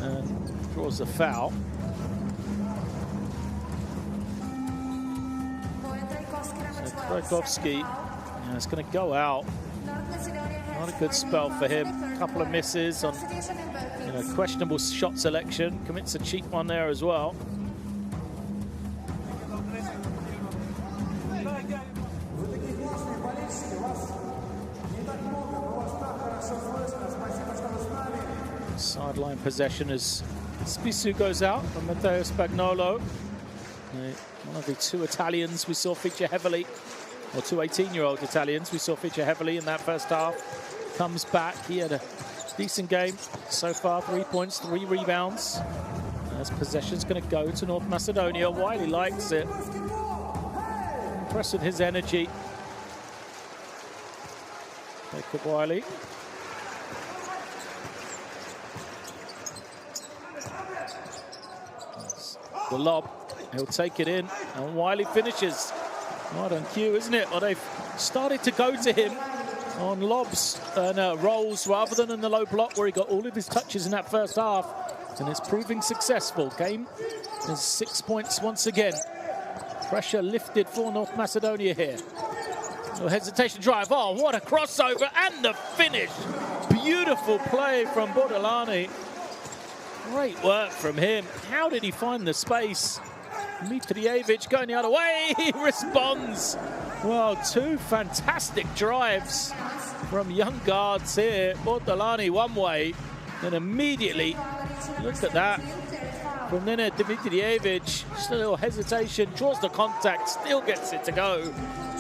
and draws a foul. Trajkovski is going to go out. Not a good spell for him. A couple of misses on questionable shot selection. Commits a cheap one there as well. Sideline possession as Spisu goes out from Matteo Spagnolo. One of the 2 Italians we saw feature heavily, or 2 18-year-old Italians we saw feature heavily in that first half. Comes back. He had a decent game so far. 3 points, 3 rebounds. As possession's going to go to North Macedonia. Wiley likes it. Impressed with his energy. Jacob Wiley. The lob, he'll take it in, and Wiley finishes. Right on cue, isn't it? Well, they've started to go to him on lobs and rolls rather than in the low block where he got all of his touches in that first half, and it's proving successful. Game is 6 points once again. Pressure lifted for North Macedonia here. No hesitation drive. Oh, what a crossover and the finish. Beautiful play from Bordolani. Great work from him. How did he find the space? Mitrijevic going the other way. He responds. Well, 2 fantastic drives from young guards here. Bordolani one way, then immediately, look at that. From Nenad Dimitrijevic, just a little hesitation, draws the contact, still gets it to go.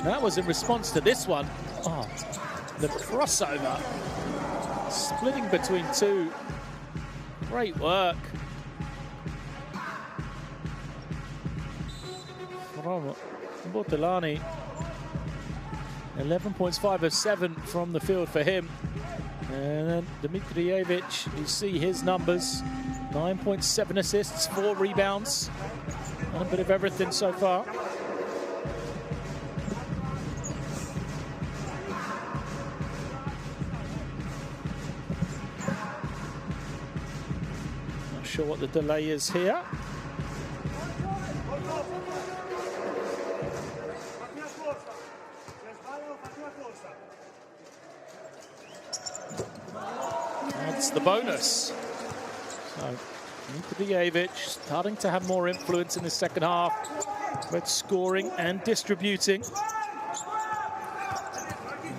That was in response to this one. Oh, the crossover. Splitting between 2. Great work from Bordolani. 11 points, 5 of 7 from the field for him. And then Dimitrijevic, you see his numbers. 9 points, 7 assists, 4 rebounds. And a bit of everything so far. Sure what the delay is here. That's the bonus. So Mitrijevic starting to have more influence in the second half, both scoring and distributing.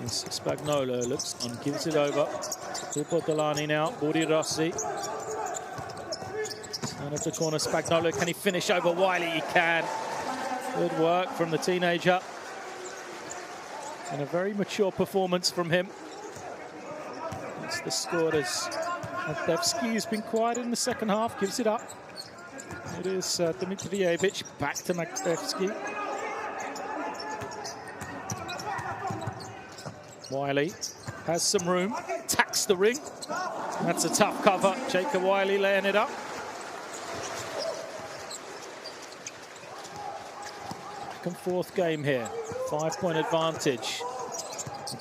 Spagnolo looks and gives it over to Bordolani now. Bordi Rossi. Turn of the corner, Spagnolo, can he finish over Wiley? He can. Good work from the teenager. And a very mature performance from him. That's the score as Magdevsky has been quiet in the second half, gives it up. It is Dimitrijevic, back to Magdevsky. Wiley has some room, tacks the ring. That's a tough cover. Jacob Wiley laying it up. Back and forth game here. 5-point advantage.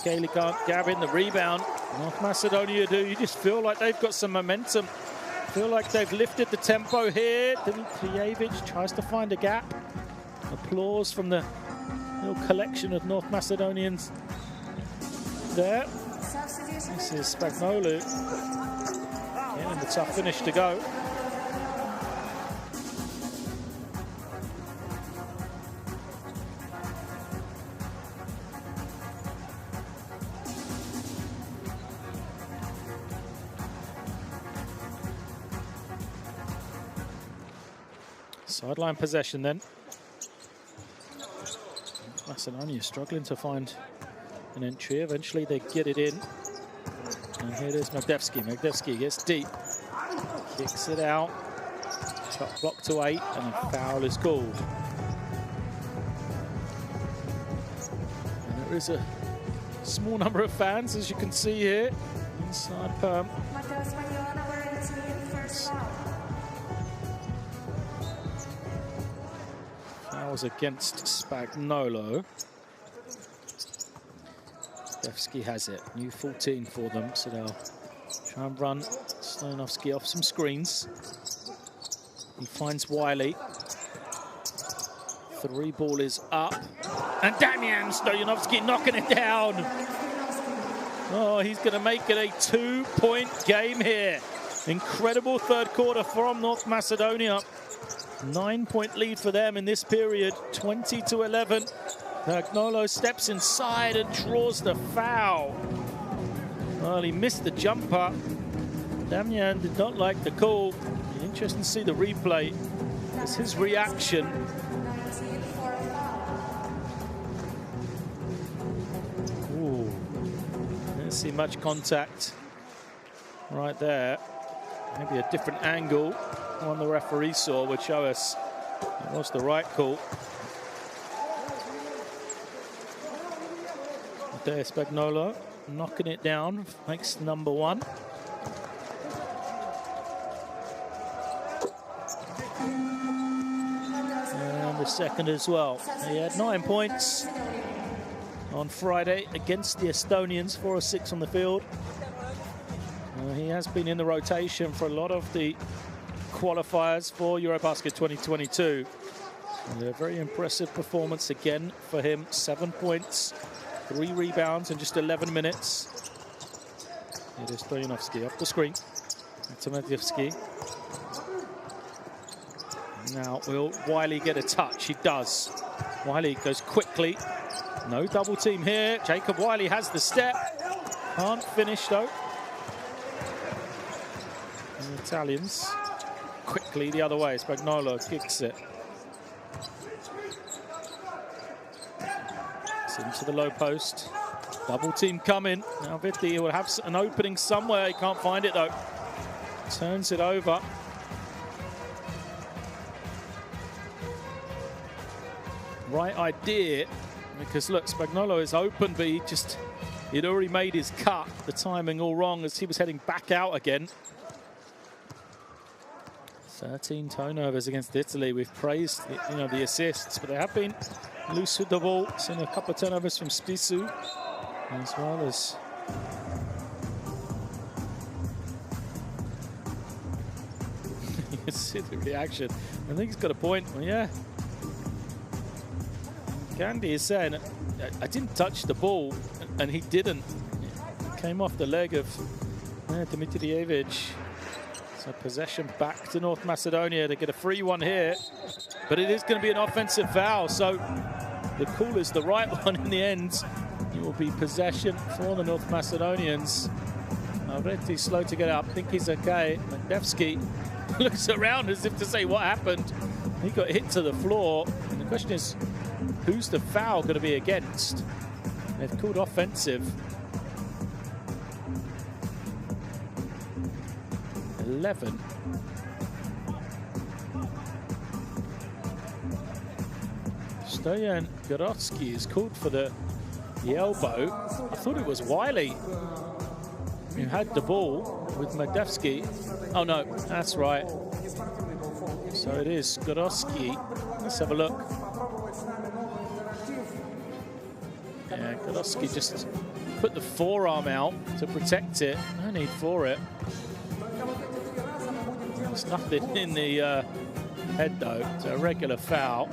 Gailey can't grab in the rebound. North Macedonia do. You just feel like they've got some momentum. Feel like they've lifted the tempo here. Dimitrijevic tries to find a gap. Applause from the little collection of North Macedonians there. This is Spagnolo. Getting the tough finish to go. Sideline possession then. Macedonia struggling to find an entry. Eventually they get it in. And here it is Magdevsky. Magdevsky gets deep. Kicks it out. Shot clock to 8 and a foul is called. And there is a small number of fans, as you can see here, inside Perm. fouls against Spagnolo. Devsky has it. New 14 for them, so they'll try and run Stojanovski off some screens. He finds Wiley. 3 ball is up. And Damian Stojanovski knocking it down. Oh, he's going to make it a 2-point game here. Incredible third quarter from North Macedonia. 9-point lead for them in this period, 20-11. Spagnolo steps inside and draws the foul. Well, he missed the jumper. Damian did not like the call. Interesting to see the replay. It's his reaction. Ooh, didn't see much contact right there. Maybe a different angle one the referee saw would show us it was the right call. There, Spagnolo knocking it down, makes number 1. And the second as well. He had 9 points on Friday against the Estonians, 4 of 6 on the field. He has been in the rotation for a lot of the qualifiers for EuroBasket 2022. And a very impressive performance again for him. 7 points, 3 rebounds in just 11 minutes. It is Stojanovski off the screen. Tomadievsky. Now, will Wiley get a touch? He does. Wiley goes quickly. No double team here. Jacob Wiley has the step. Can't finish though. And the Italians quickly the other way. Spagnolo kicks it. It's into the low post. Double team coming. Now Vitti will have an opening somewhere. He can't find it though. Turns it over. Right idea, because look, Spagnolo is open, but he'd already made his cut. The timing all wrong as he was heading back out again. 13 turnovers against Italy. We've praised the assists, but they have been loose with the ball. Seen a couple of turnovers from Spisu, as well as you can see the reaction. I think he's got a point. Well, yeah. Gandhi is saying, I didn't touch the ball, and he didn't. It came off the leg of Dimitrijevic. So possession back to North Macedonia to get a free one here. But it is going to be an offensive foul, so the call is the right one in the end. It will be possession for the North Macedonians. Already slow to get up. I think he's okay. Mandevsky looks around as if to say, what happened? He got hit to the floor. And the question is, who's the foul going to be against? They've called offensive. 11. Stojan Gorotsky is called for the elbow. I thought it was Wiley who had the ball with Mandevsky. Oh no, that's right. So it is Gorotsky. Let's have a look. Yeah, Gorotsky just put the forearm out to protect it. No need for it. There's nothing in the head though. It's a regular foul.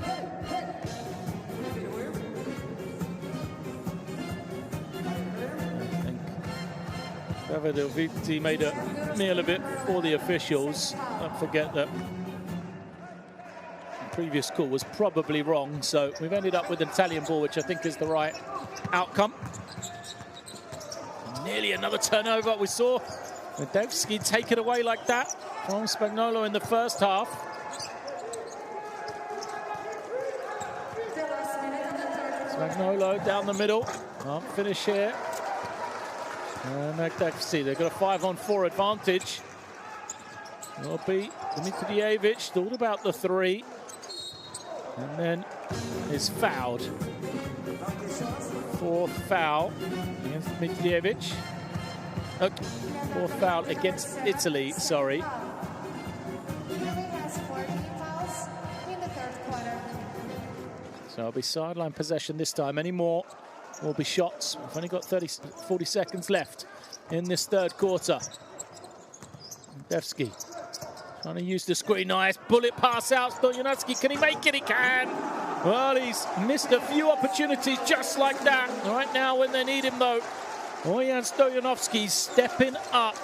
I think Vitti made a meal of it for the officials. Don't forget that the previous call was probably wrong, so we've ended up with an Italian ball, which I think is the right outcome. Nearly another turnover. We saw Mandevsky take it away like that from Spagnolo in the first half. Spagnolo down the middle. Can't finish here. Mandevsky, they've got a 5-on-4 advantage. Will be Dimitrijevic, thought about the 3. And then is fouled. 4th foul against Dimitrijevic. Oh, 4th foul against Italy, sorry. So it'll be sideline possession this time. Any more will be shots. We've only got 40 seconds left in this third quarter. Devsky trying to use the screen. Nice bullet pass out. Stoyanovski, can he make it? He can. Well, he's missed a few opportunities just like that. Right now when they need him, though, Bojan Stoyanovski stepping up.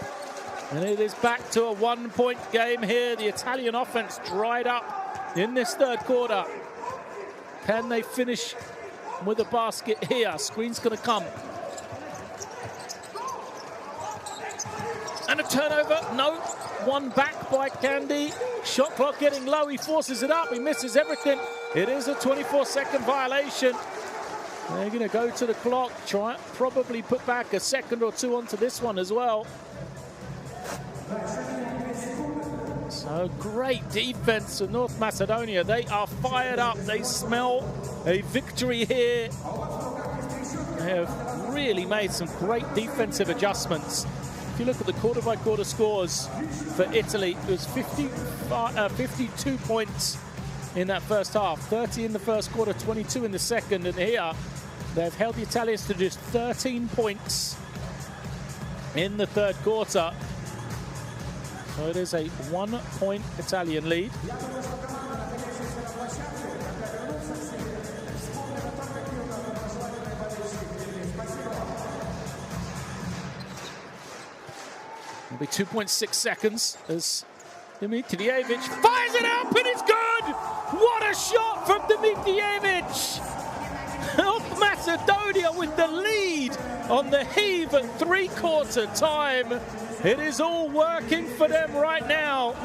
And it is back to a one-point game here. The Italian offense dried up in this third quarter. Can they finish with a basket here? Screen's going to come. And a turnover. No. One back by Candy. Shot clock getting low. He forces it up. He misses everything. It is a 24-second violation. They're going to go to the clock. Probably put back a second or two onto this one as well. So great defense of North Macedonia. They are fired up. They smell a victory here. They have really made some great defensive adjustments. If you look at the quarter-by-quarter scores for Italy, it was 52 points in that first half. 30 in the first quarter, 22 in the second. And here, they've held the Italians to just 13 points in the third quarter. So it is a one-point Italian lead. It'll be 2.6 seconds as Dimitrijevic fires it up and it's good! What a shot from Dimitrijevic! North Macedonia with the lead on the heave at three-quarter time. It is all working for them right now.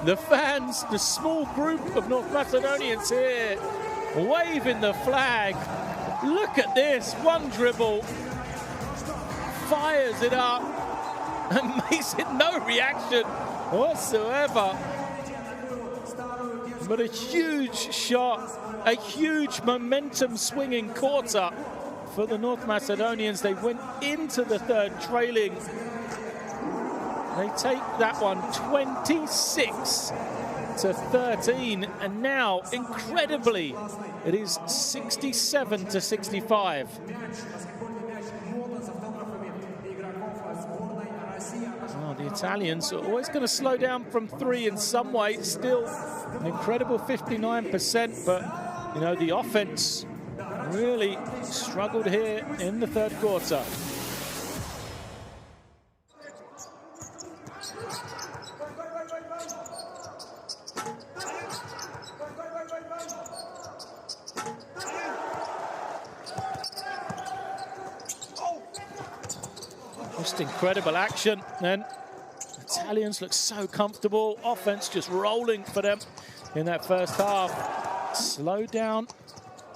The fans, the small group of North Macedonians here, waving the flag. Look at this, one dribble, fires it up, and makes it no reaction whatsoever. But a huge shot, a huge momentum-swinging quarter for the North Macedonians. They went into the third trailing. They take that one 26-13, and now, incredibly, it is 67-65. Oh, the Italians are always going to slow down from three in some way. Still an incredible 59%, but you know, the offense really struggled here in the third quarter. Just incredible action, and Italians look so comfortable. Offense just rolling for them in that first half. Slowed down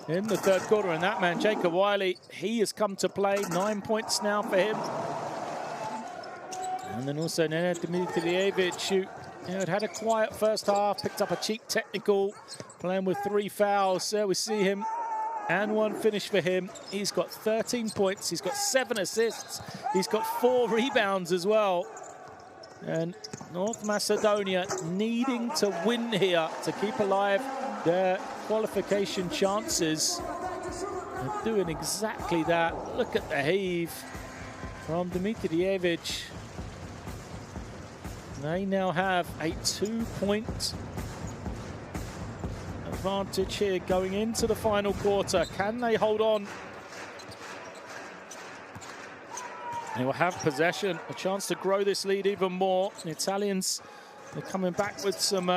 in the third quarter, and that man, Jacob Wiley, he has come to play. 9 points now for him. And then also Nenad Dimitrijevic, who had a quiet first half, picked up a cheap technical, playing with 3 fouls. There we see him. And one finish for him. He's got 13 points. He's got 7 assists. He's got 4 rebounds as well. And North Macedonia needing to win here to keep alive their qualification chances. They're doing exactly that. Look at the heave from Dimitrijevic. They now have a 2-point advantage here going into the final quarter. Can they hold on? They will have possession, a chance to grow this lead even more. The Italians are coming back with some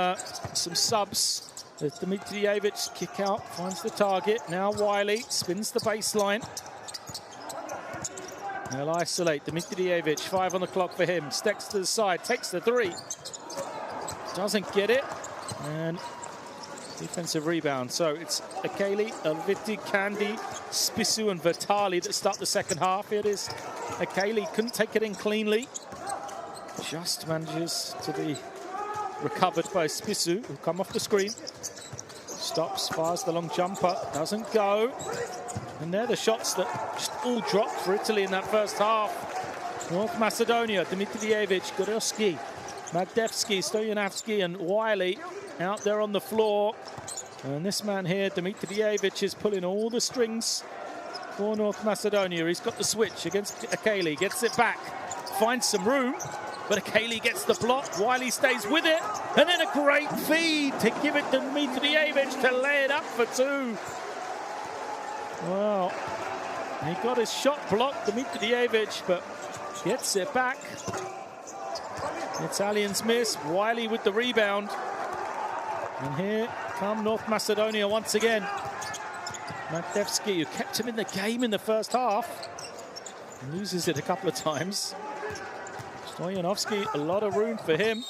subs. There's Dimitrijevic, kick out, finds the target. Now Wiley spins the baseline. They'll isolate Dimitrijevic, 5 on the clock for him. Steps to the side, takes the 3. Doesn't get it. And defensive rebound. So it's Akeli, Elviti, Candy, Spissu and Vitali that start the second half. It is Akeli, couldn't take it in cleanly. Just manages to be recovered by Spissu, who come off the screen. Stops, fires the long jumper, doesn't go. And they're the shots that just all dropped for Italy in that first half. North Macedonia, Dimitrijevic, Gorowski, Magdevsky, Stoyanovski and Wiley out there on the floor. And this man here, Dimitrijevic, is pulling all the strings for North Macedonia. He's got the switch against Akeli, gets it back, finds some room, but Akeli gets the block. Wiley stays with it, and then a great feed to give it to Dimitrijevic to lay it up for two. Well, he got his shot blocked, Dimitrijevic, but gets it back. The Italians miss. Wiley with the rebound. And here come North Macedonia once again. Magdevsky, who kept him in the game in the first half, loses it a couple of times. Stoyanovski, a lot of room for him.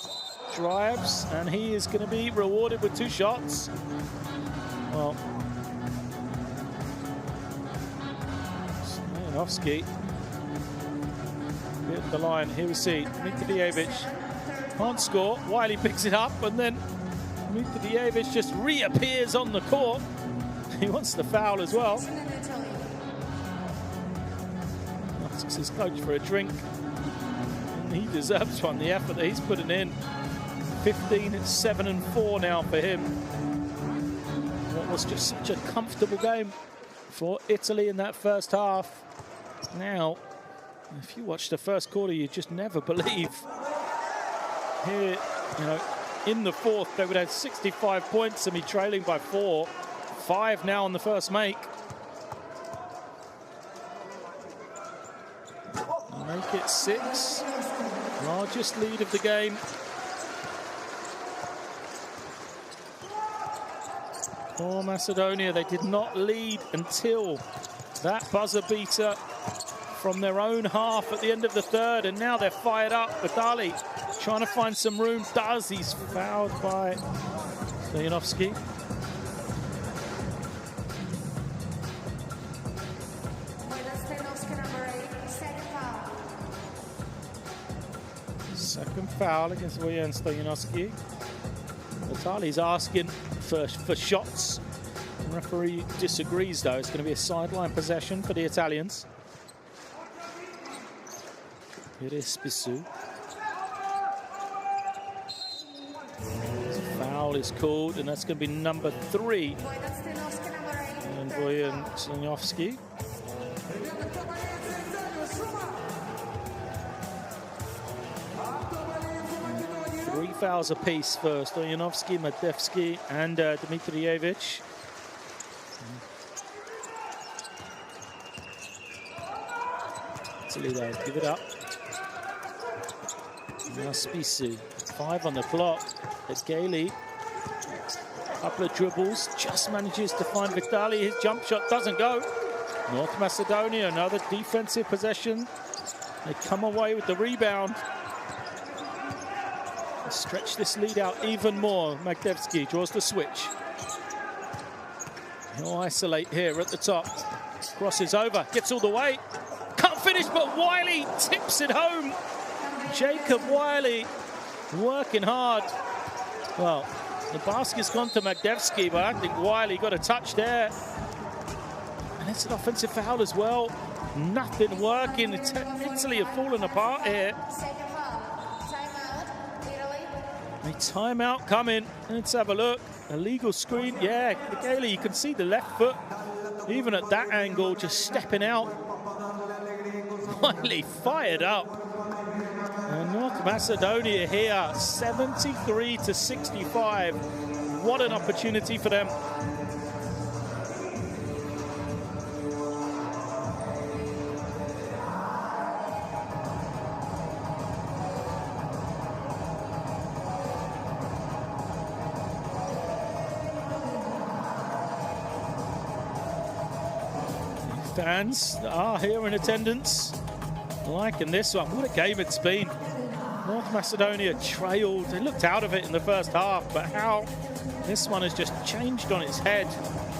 Drives, and he is going to be rewarded with 2 shots. Well, Stoyanovski hitting the line. Here we see Dimitrijevic can't score. Wiley picks it up, and then Dimitrijevic just reappears on the court. He wants the foul as well. Asks his coach for a drink. And he deserves one, the effort that he's putting in. 15-7-4 now for him. What was just such a comfortable game for Italy in that first half. Now, if you watch the first quarter, you just never believe. Here, you know, in the fourth, they would have 65 points and be trailing by 4. 5 now on the first make. Make it 6. Largest lead of the game. For Macedonia, they did not lead until that buzzer beater from their own half at the end of the third, and now they're fired up. Vitali trying to find some room. Does. He's fouled by Stoyanovski. Second foul against Vojan Stoyanovski. Vitali's asking for shots. The referee disagrees, though. It's going to be a sideline possession for the Italians. Here is Spissu. Foul is called, and that's going to be number 3. And Vojan Stoyanovski. 3 fouls apiece for Stoyanovski, Magdevsky, and Dimitrijevic. Italy, though, give it up. Now Spissu, 5 on the clock. Akeli, couple of dribbles, just manages to find Vitali. His jump shot doesn't go. North Macedonia, another defensive possession. They come away with the rebound. Stretch this lead out even more. Magdevsky draws the switch. He'll isolate here at the top. Crosses over, gets all the way. Can't finish, but Wiley tips it home. Jacob Wiley working hard. Well, the basket's gone to Magdevsky, but I think Wiley got a touch there. And it's an offensive foul as well. Nothing working. Italy have fallen apart here. A timeout coming. Let's have a look. Illegal screen. Yeah, Akeli, you can see the left foot, even at that angle, just stepping out. Wiley fired up. And North Macedonia here, 73-65. What an opportunity for them. Fans are here in attendance, liking this one. What a game it's been. North Macedonia trailed. They looked out of it in the first half, but how this one has just changed on its head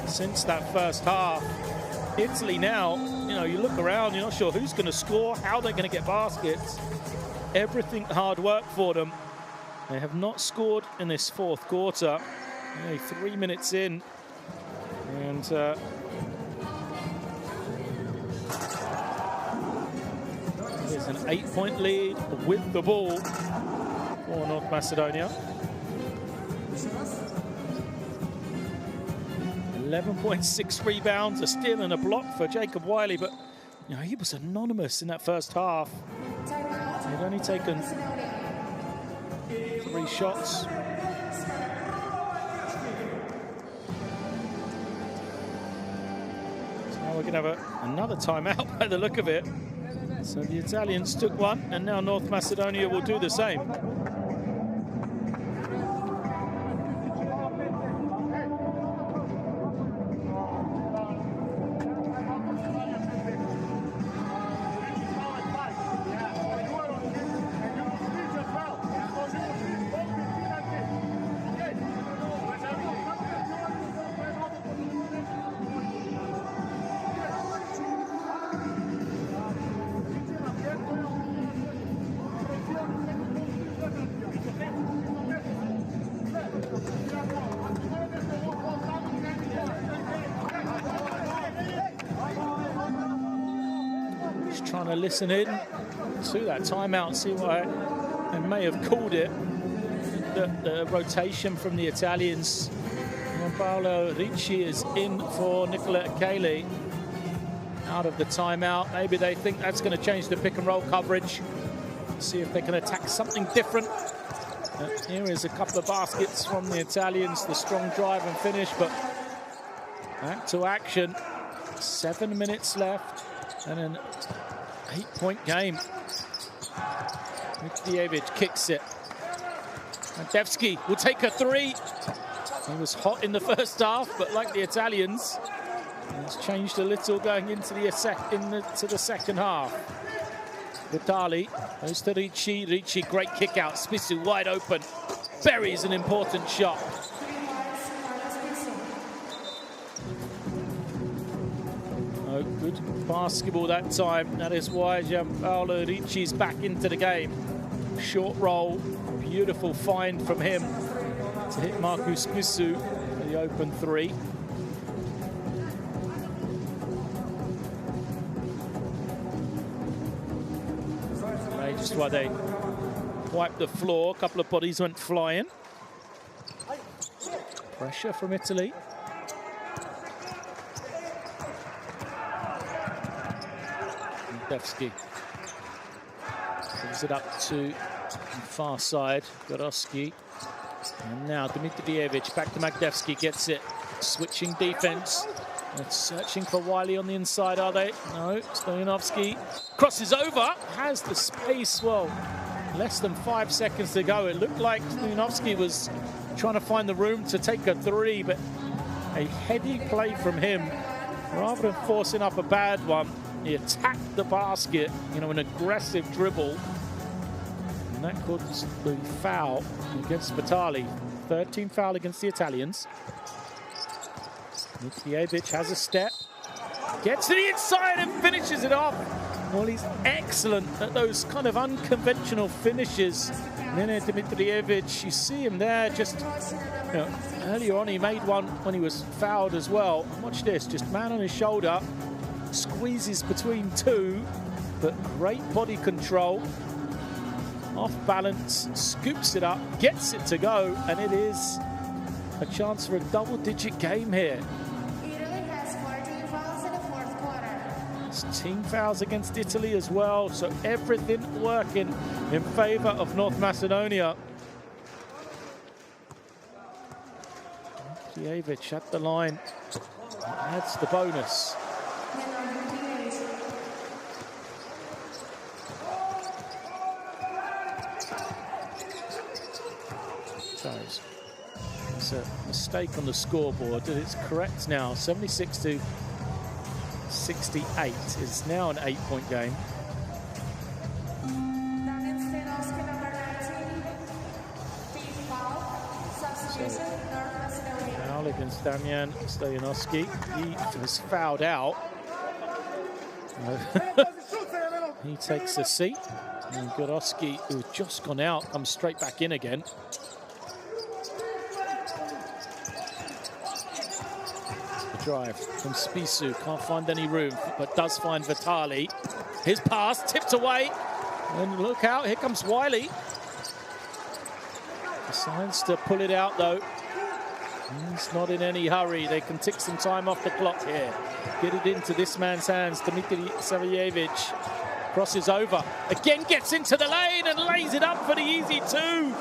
since that first half. Italy now, you know, you look around, you're not sure who's going to score, how they're going to get baskets. Everything hard work for them. They have not scored in this fourth quarter. Only 3 minutes in, and there's an 8-point lead with the ball for North Macedonia. 11.6 rebounds, a steal and a block for Jacob Wiley, but you know, he was anonymous in that first half. He'd only taken 3 shots. So now we're going to have another timeout by the look of it. So the Italians took one, and now North Macedonia will do the same. Trying to listen in to that timeout, see why they may have called it. The rotation from the Italians. Paolo Ricci is in for Nicola Achille out of the timeout. Maybe they think that's going to change the pick and roll coverage. See if they can attack something different. Here is a couple of baskets from the Italians, the strong drive and finish, but back to action. 7 minutes left and an 8-point game. Mitkevich kicks it. Magdevsky will take a 3. He was hot in the first half, but like the Italians, it's changed a little going into the second half. Vitali goes to Ricci. Ricci, great kick out. Spissu wide open. Buries an important shot. Oh, good basketball that time. That is why Gianpaolo Ricci's back into the game. Short roll, beautiful find from him to hit Markus Spissu for the open 3. Just while they wiped the floor, a couple of bodies went flying. Pressure from Italy. Magdevsky gives it up to the far side. Gorowski. And now Dmitrievich back to Magdevsky, gets it. Switching defense. It's searching for Wiley on the inside, are they? No, Stoyanovski crosses over, has the space. Well, less than 5 seconds to go. It looked like Stoyanovski was trying to find the room to take a 3, but a heady play from him. Rather than forcing up a bad one, he attacked the basket, you know, an aggressive dribble. And that caused the foul against Vitali. 13th foul against the Italians. Mitkevich has a step, gets to the inside and finishes it off. Well, he's excellent at those kind of unconventional finishes. Nene Dmitrievich, you see him there just, you know, earlier on he made one when he was fouled as well. Watch this, just man on his shoulder, squeezes between 2, but great body control. Off balance, scoops it up, gets it to go, and it is a chance for a double-digit game here. Italy has 14 fouls in the fourth quarter. It's team fouls against Italy as well, so everything working in favor of North Macedonia. Mitkevich at the line, adds the bonus. It's a mistake on the scoreboard. It's correct now. 76-68 is now an 8-point game. Foul against Damian Stoyanovski. He was fouled out. He takes a seat. And Gorowski, who's just gone out, comes straight back in again. Drive from Spissu, can't find any room, but does find Vitali. His pass tipped away, and look out, here comes Wiley. Decides to pull it out though. He's not in any hurry. They can tick some time off the clock here. Get it into this man's hands. Dmitry Savjevic crosses over. Again gets into the lane and lays it up for the easy two.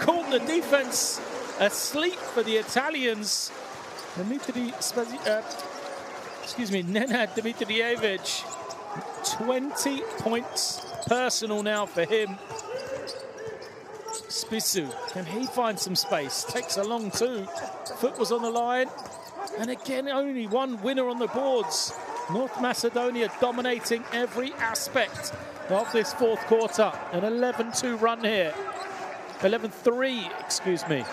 Caught the defense asleep for the Italians. Nenad Dmitrijevic. 20 points personal now for him. Spissu, can he find some space? Takes a long two. Foot was on the line. And again, only one winner on the boards. North Macedonia dominating every aspect of this fourth quarter. An 11-2 run here. 11-3, excuse me.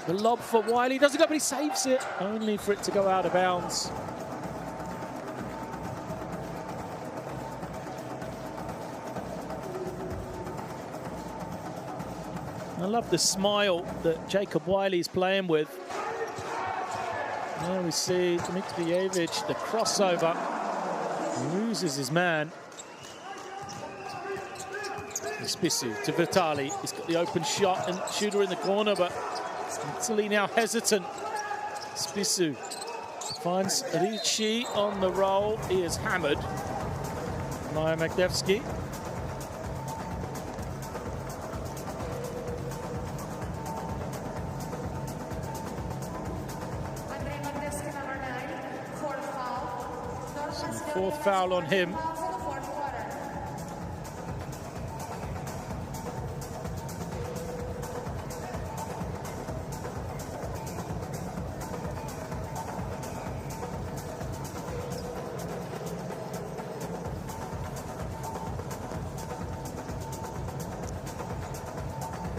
The lob for Wiley doesn't go, but he saves it. Only for it to go out of bounds. I love the smile that Jacob Wiley's playing with. Now we see Dmitrijevic, the crossover, loses his man. Spissu to Vitali. He's got the open shot and shooter in the corner, but Italy now hesitant. Spissu finds Ricci on the roll. He is hammered by Magdevsky. Fourth foul on him.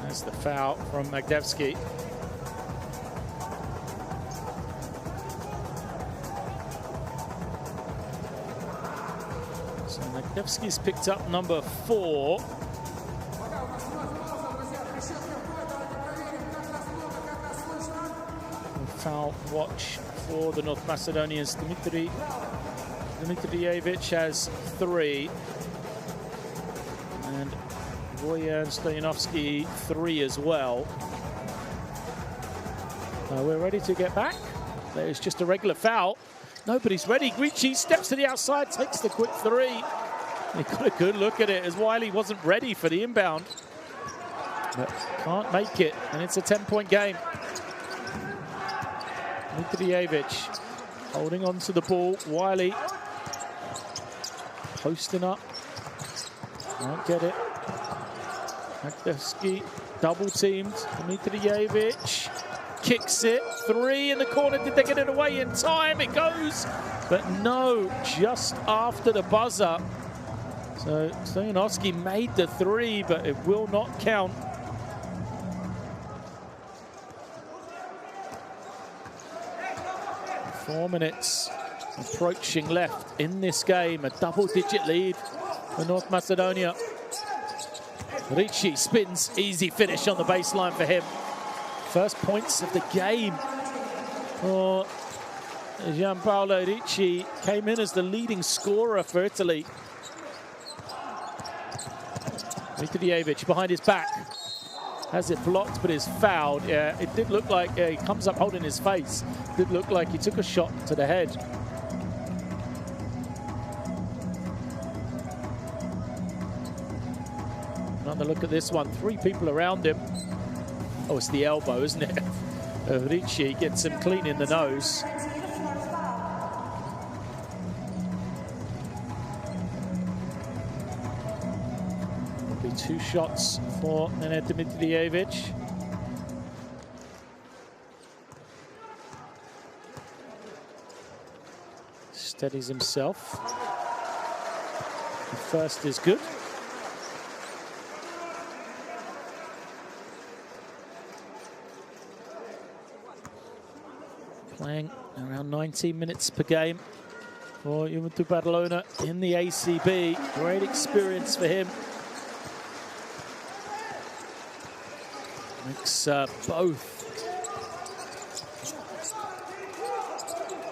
That's the foul from Magdevsky. Magdevsky's picked up number 4. Foul watch for the North Macedonians. Dmitrijevic has 3. And Bojan Stoyanovsky 3 as well. We're ready to get back. There's just a regular foul. Nobody's ready. Ricci steps to the outside, takes the quick 3. He got a good look at it as Wiley wasn't ready for the inbound. But can't make it, and it's a 10-point game. Dmitrijevic holding on to the ball. Wiley posting up. Can't get it. Magdevsky double teamed. Dmitrijevic kicks it. 3 in the corner. Did they get it away in time? It goes. But no, just after the buzzer. So Stoyanovsky made the 3, but it will not count. Four minutes approaching left in this game. A double-digit lead for North Macedonia. Ricci spins. Easy finish on the baseline for him. First points of the game for Gianpaolo Ricci. Came in as the leading scorer for Italy. Dmitrijevic behind his back. Has it blocked, but is fouled. Yeah, it did look like he comes up holding his face. Did look like he took a shot to the head. Another look at this one. 3 people around him. Oh, it's the elbow, isn't it? Ricci gets him clean in the nose. Will be 2 shots for Nenad Dmitrijevic. Steadies himself. The first is good. Playing around 19 minutes per game for Juventud Badalona in the ACB. Great experience for him. Makes both.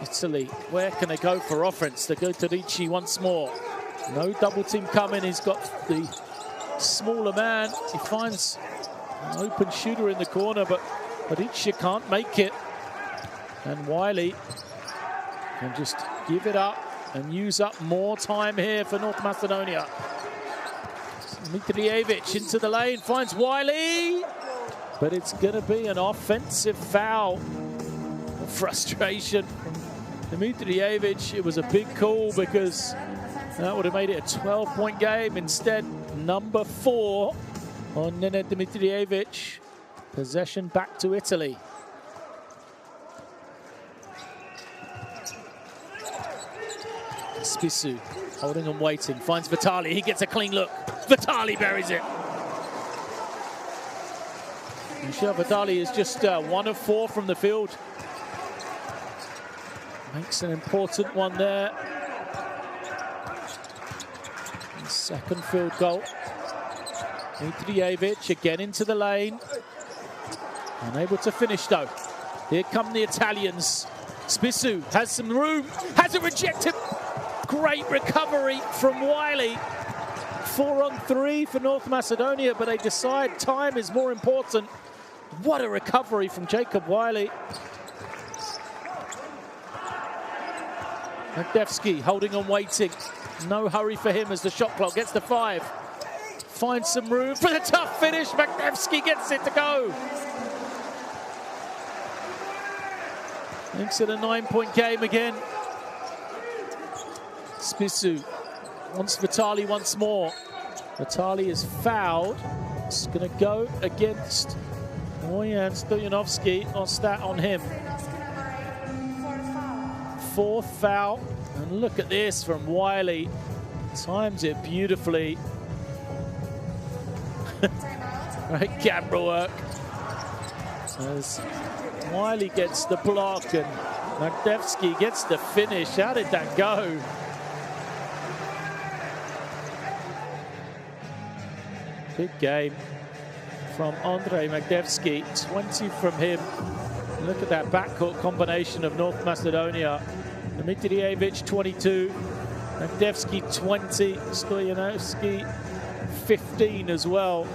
Italy, where can they go for offense? They go to Ricci once more. No double team coming. He's got the smaller man. He finds an open shooter in the corner, but Padicia can't make it. And Wiley can just give it up and use up more time here for North Macedonia. Dimitrijevic into the lane, finds Wiley, but it's going to be an offensive foul. Frustration from Dimitrijevic. It was a big call because that would have made it a 12-point game. Instead, number 4 on Nenad Dimitrijevic. Possession back to Italy. Spissu holding and waiting, finds Vitali, he gets a clean look. Vitali buries it. Michel Vitali is just 1 of 4 from the field. Makes an important one there. And second field goal. Dimitrijevic again into the lane. Unable to finish though. Here come the Italians. Spissu has some room, has it rejected. Great recovery from Wiley. 4 on 3 for North Macedonia, but they decide time is more important. What a recovery from Jacob Wiley. Magdevsky holding and waiting. No hurry for him as the shot clock gets to 5. Finds some room for the tough finish. Magdevsky gets it to go. Makes it a 9-point game again. Spissu wants Vitali once more. Vitali is fouled. It's going to go against Bojan Stojanovski. Or stat on him. 4th foul. And look at this from Wiley. Times it beautifully. Great camera work. As Wiley gets the block and Magdevsky gets the finish. How did that go? Big game from Andrej Magdevsky, 20 from him. Look at that backcourt combination of North Macedonia. Dimitrijevic, 22. Magdevsky, 20. Stojanovski, 15 as well.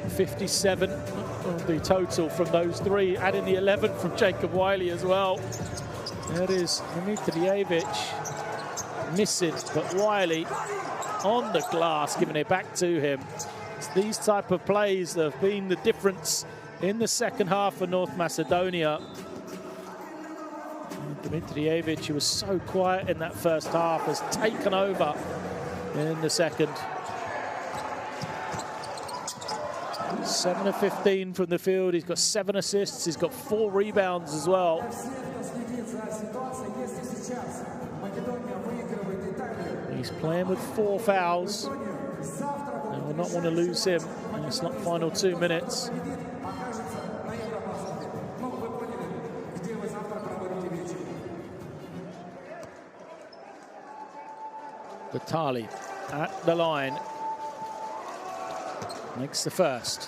57 on the total from those 3, adding the 11 from Jacob Wiley as well. That is Dimitrijevic missing, but Wiley on the glass, giving it back to him. It's these type of plays that have been the difference in the second half for North Macedonia. Dimitrijevic, who was so quiet in that first half, has taken over in the second. 7 of 15 from the field. He's got 7 assists. He's got 4 rebounds as well. He's playing with 4 fouls, and we'll not want to lose him in the final 2 minutes. Vitali at the line makes the first.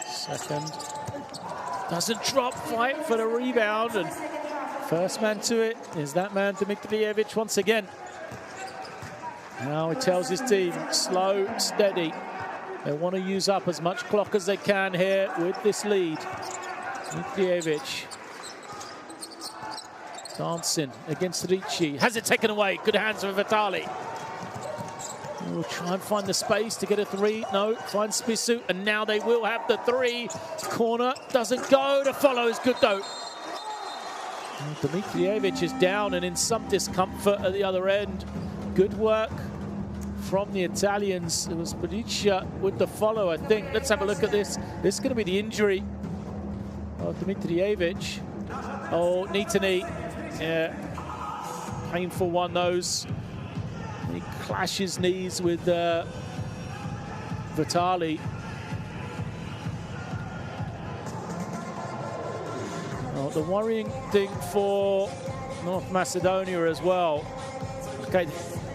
Second, doesn't drop, fight for the rebound, and first man to it is that man Dimitrijevic once again. Now he tells his team, slow, steady. They want to use up as much clock as they can here with this lead. Dimitrijevic dancing against Ricci, has it taken away, good hands for Vitali. We'll try and find the space to get a 3. No, finds Spissu, and now they will have the 3. Corner doesn't go. The follow is good though. Dimitrijevic is down and in some discomfort at the other end. Good work from the Italians. It was Padicia with the follow, I think. Let's have a look at this. This is going to be the injury of Dimitrijevic. Oh, knee to knee. Yeah, painful one, those. He clashes knees with Vitali. Oh, the worrying thing for North Macedonia as well. Okay,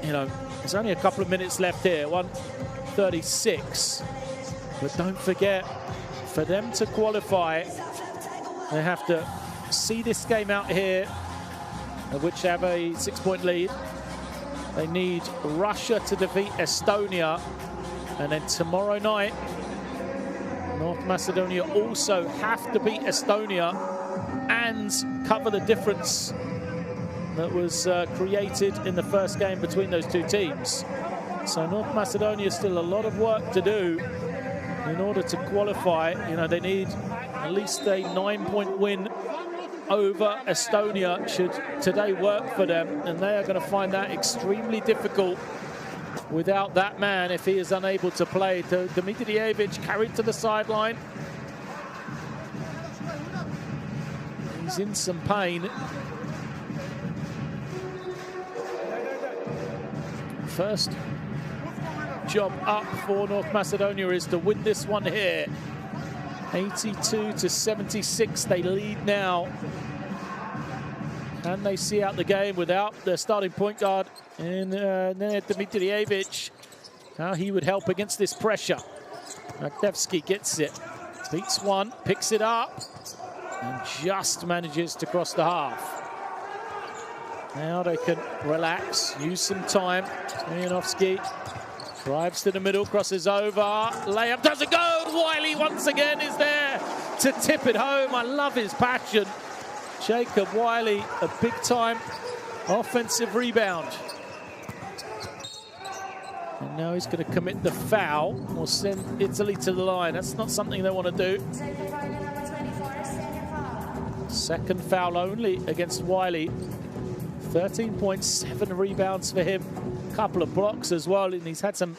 you know, there's only a couple of minutes left here, 1:36. But don't forget, for them to qualify, they have to see this game out here, which have a 6-point lead. They need Russia to defeat Estonia. And then tomorrow night, North Macedonia also have to beat Estonia and cover the difference that was created in the first game between those two teams. So North Macedonia still a lot of work to do in order to qualify. You know, they need at least a 9-point win over Estonia should today work for them, and they are going to find that extremely difficult without that man if he is unable to play. Dmitrijevic carried to the sideline. He's in some pain. First job up for North Macedonia is to win this one here. 82-76, they lead now. Can they see out the game without their starting point guard in Dmitrijevic? How he would help against this pressure. Magdevsky gets it, beats one, picks it up, and just manages to cross the half. Now they can relax, use some time. Stoyanovski drives to the middle, crosses over, layup doesn't go. Wiley once again is there to tip it home. I love his passion. Jacob Wiley, a big-time offensive rebound. And now he's going to commit the foul or send Italy to the line. That's not something they want to do. Second foul only against Wiley. 13.7 rebounds for him. Couple of blocks as well, and he's had some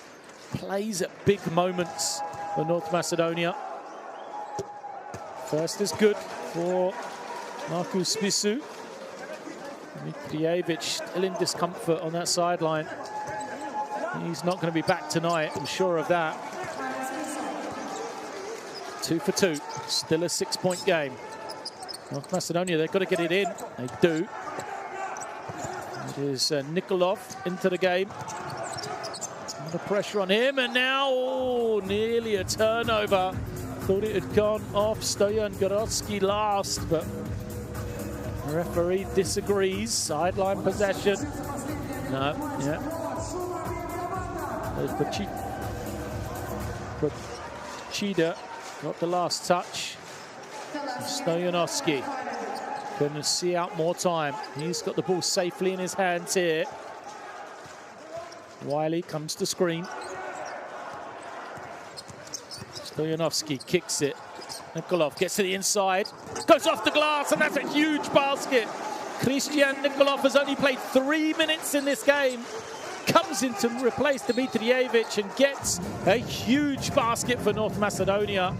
plays at big moments for North Macedonia. First is good for Markus Spisu. Dmitrijevic still in discomfort on that sideline. He's not going to be back tonight, I'm sure of that. 2 for 2, still a 6-point game. North Macedonia, they've got to get it in. They do. It is Nikolov into the game. The pressure on him, and now nearly a turnover. Thought it had gone off Stoyan Gorodski last, but the referee disagrees. Sideline possession. No, yeah. There's Pachida got the last touch. Stoyanovski couldn't see out more time. He's got the ball safely in his hands here. Wiley comes to screen. Stoyanovski kicks it. Nikolov gets to the inside, goes off the glass, and that's a huge basket. Christian Nikolov has only played 3 minutes in this game. Comes in to replace Dmitrijevic and gets a huge basket for North Macedonia.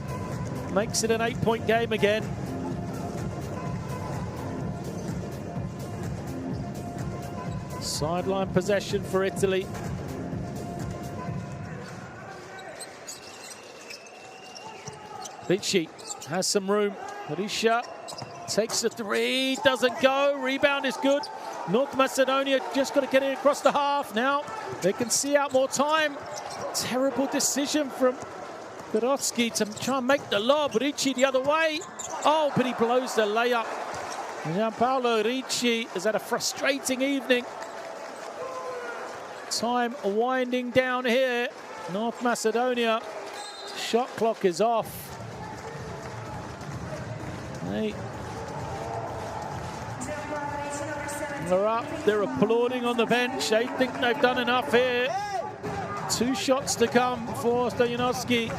Makes it an 8-point game again. Sideline possession for Italy. Ricci has some room. Berisha takes the three, doesn't go. Rebound is good. North Macedonia just got to get it across the half now. They can see out more time. Terrible decision from Gorodski to try and make the lob. Ricci the other way. Oh, but he blows the layup. Gianpaolo Ricci has had a frustrating evening. Time winding down here. North Macedonia. Shot clock is off. They're up. They're applauding on the bench. They think they've done enough here. 2 shots to come for Stoyanovski.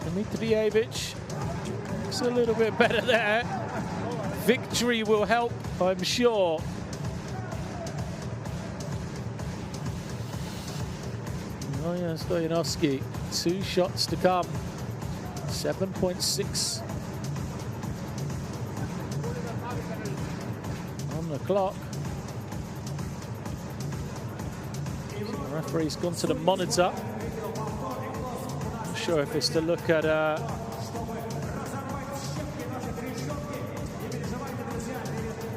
Dmitrijevic looks a little bit better there. Victory will help, I'm sure. Oh yeah, Stoyanovski, 2 shots to come. 7.6 on the clock. The referee's gone to the monitor. Not sure if it's to look at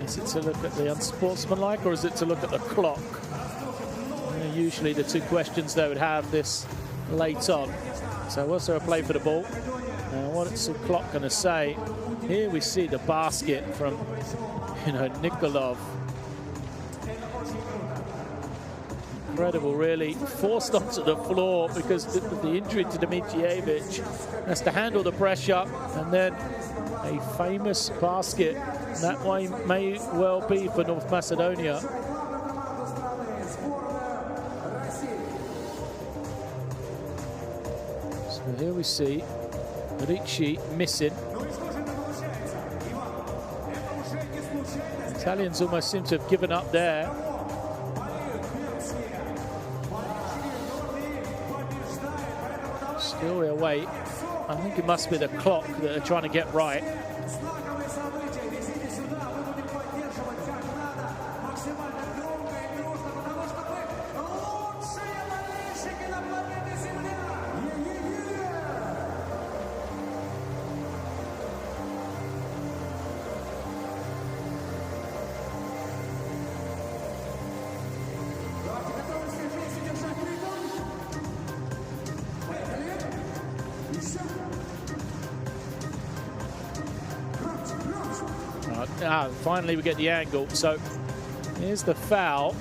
is it to look at the unsportsmanlike, or is it to look at the clock? Usually the 2 questions they would have this late on. So was there a play for the ball? Now, what's the clock going to say? Here we see the basket from, Nikolov. Incredible, really. Forced onto the floor because of the injury to Dimitrijevic. Has to handle the pressure, and then a famous basket. That way may well be for North Macedonia. So here we see Ricci missing. Italians almost seem to have given up there. Still we await. I think it must be the clock that they're trying to get right. Finally we get the angle. So here's the foul.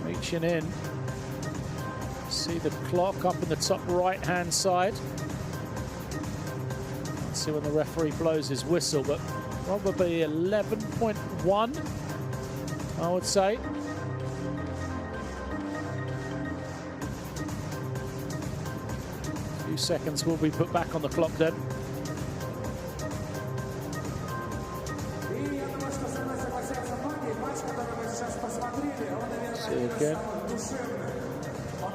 Reaching in. See the clock up in the top right hand side. Let's see when the referee blows his whistle, but probably 11.1, I would say. A few seconds will be put back on the clock then. Again.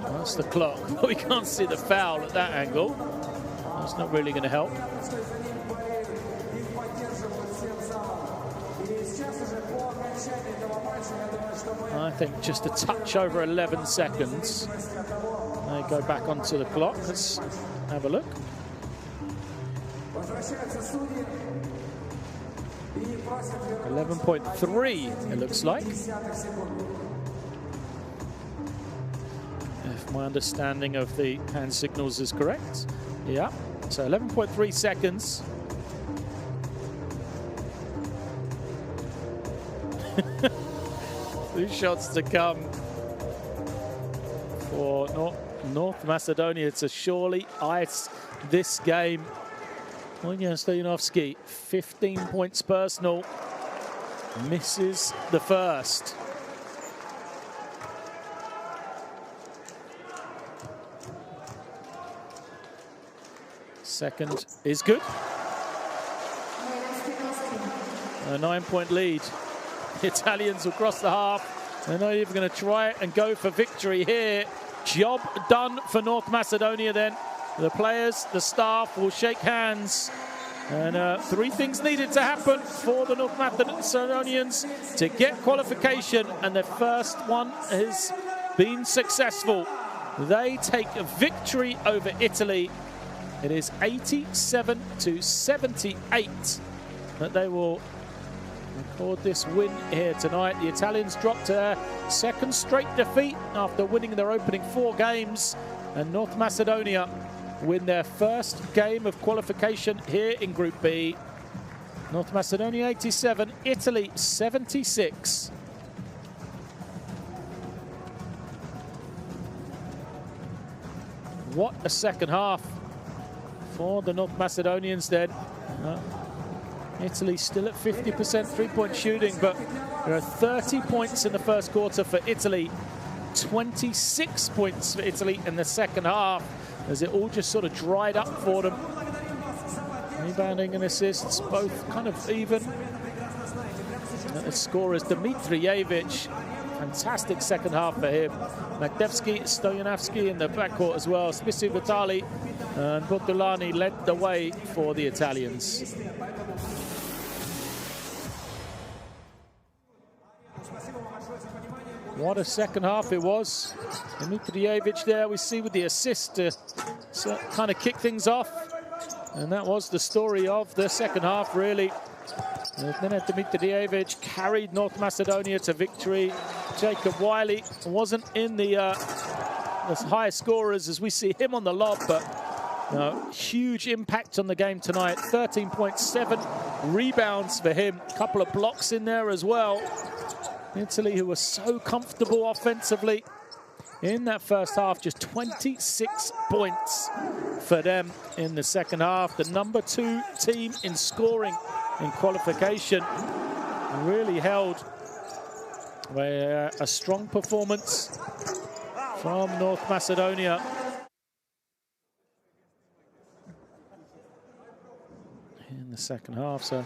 That's the clock. We can't see the foul at that angle. That's not really going to help. I think just a touch over 11 seconds. They go back onto the clock. Let's have a look. 11.3, it looks like. If my understanding of the hand signals is correct. Yeah, so 11.3 seconds. Two shots to come for North Macedonia to surely ice this game. Wojciech Stojanovski, 15 points personal, misses the first. Second is good. A 9-point lead. The Italians will cross the half. They're not even going to try it and go for victory here. Job done for North Macedonia then. The players, the staff will shake hands. And 3 things needed to happen for the North Macedonians to get qualification. And the first one has been successful. They take a victory over Italy. It is 87-78 that they will record this win here tonight. The Italians dropped to their second straight defeat after winning their opening 4 games. And North Macedonia win their first game of qualification here in Group B. North Macedonia 87, Italy 76. What a second half for the North Macedonians then. Italy still at 50% three-point shooting, but there are 30 points in the first quarter for Italy, 26 points for Italy in the second half, as it all just sort of dried up for them. Rebounding and assists, both kind of even. The scorers, Dimitrijevic, fantastic second half for him. Magdevsky, Stojanovski in the backcourt as well. Spisu Vitali and Botulani led the way for the Italians. What a second half it was. Dimitrijevic there, we see with the assist to kind of kick things off. And that was the story of the second half, really. And then Dimitrijevic carried North Macedonia to victory. Jacob Wiley wasn't in the highest scorers as we see him on the lob, but Huge impact on the game tonight. 13.7 rebounds for him. A couple of blocks in there as well. Italy, who were so comfortable offensively in that first half, just 26 points for them in the second half. The number 2 team in scoring in qualification, really held a strong performance from North Macedonia. In the second half, so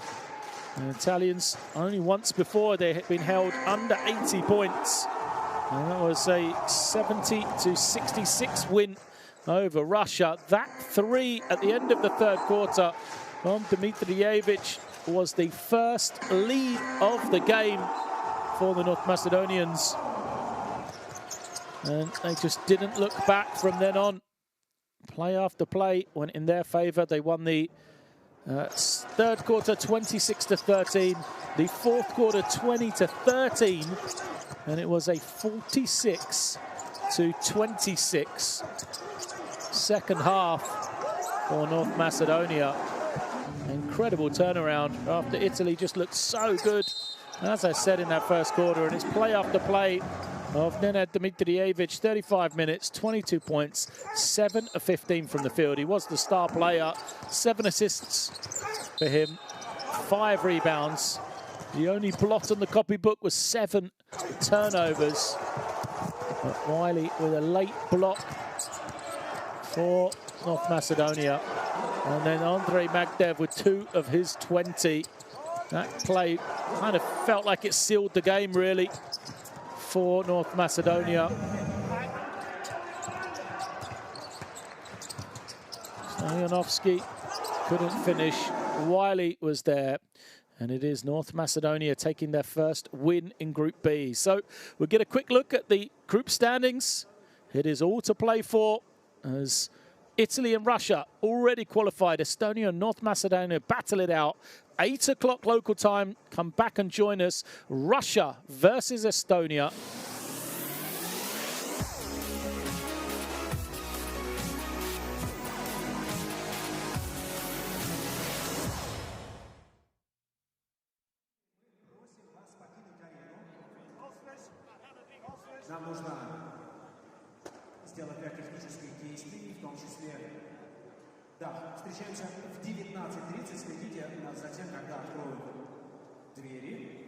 the Italians, only once before they had been held under 80 points. And that was a 70-66 win over Russia. That 3 at the end of the third quarter from Dimitrijevic was the first lead of the game for the North Macedonians. And they just didn't look back from then on. Play after play went in their favor. They won the third quarter 26-13, the fourth quarter 20-13, and it was a 46-26 second half for North Macedonia. Incredible turnaround after Italy just looked so good, as I said, in that first quarter. And it's play after play of Nenad Dimitrijevic, 35 minutes, 22 points, 7 of 15 from the field. He was the star player, 7 assists for him, 5 rebounds. The only blot on the copybook was 7 turnovers. But Wiley with a late block for North Macedonia. And then Andrei Magdev with 2 of his 20. That play kind of felt like it sealed the game, really, for North Macedonia. Stoyanovski couldn't finish. Wiley was there. And it is North Macedonia taking their first win in Group B. So we'll get a quick look at the group standings. It is all to play for, as Italy and Russia already qualified. Estonia and North Macedonia battle it out. 8 o'clock local time. Come back and join us. Russia versus Estonia. Нам нужно сделать ряд технических действий, в том числе... Да, встречаемся в 19:30. Следите за тем, когда откроют двери.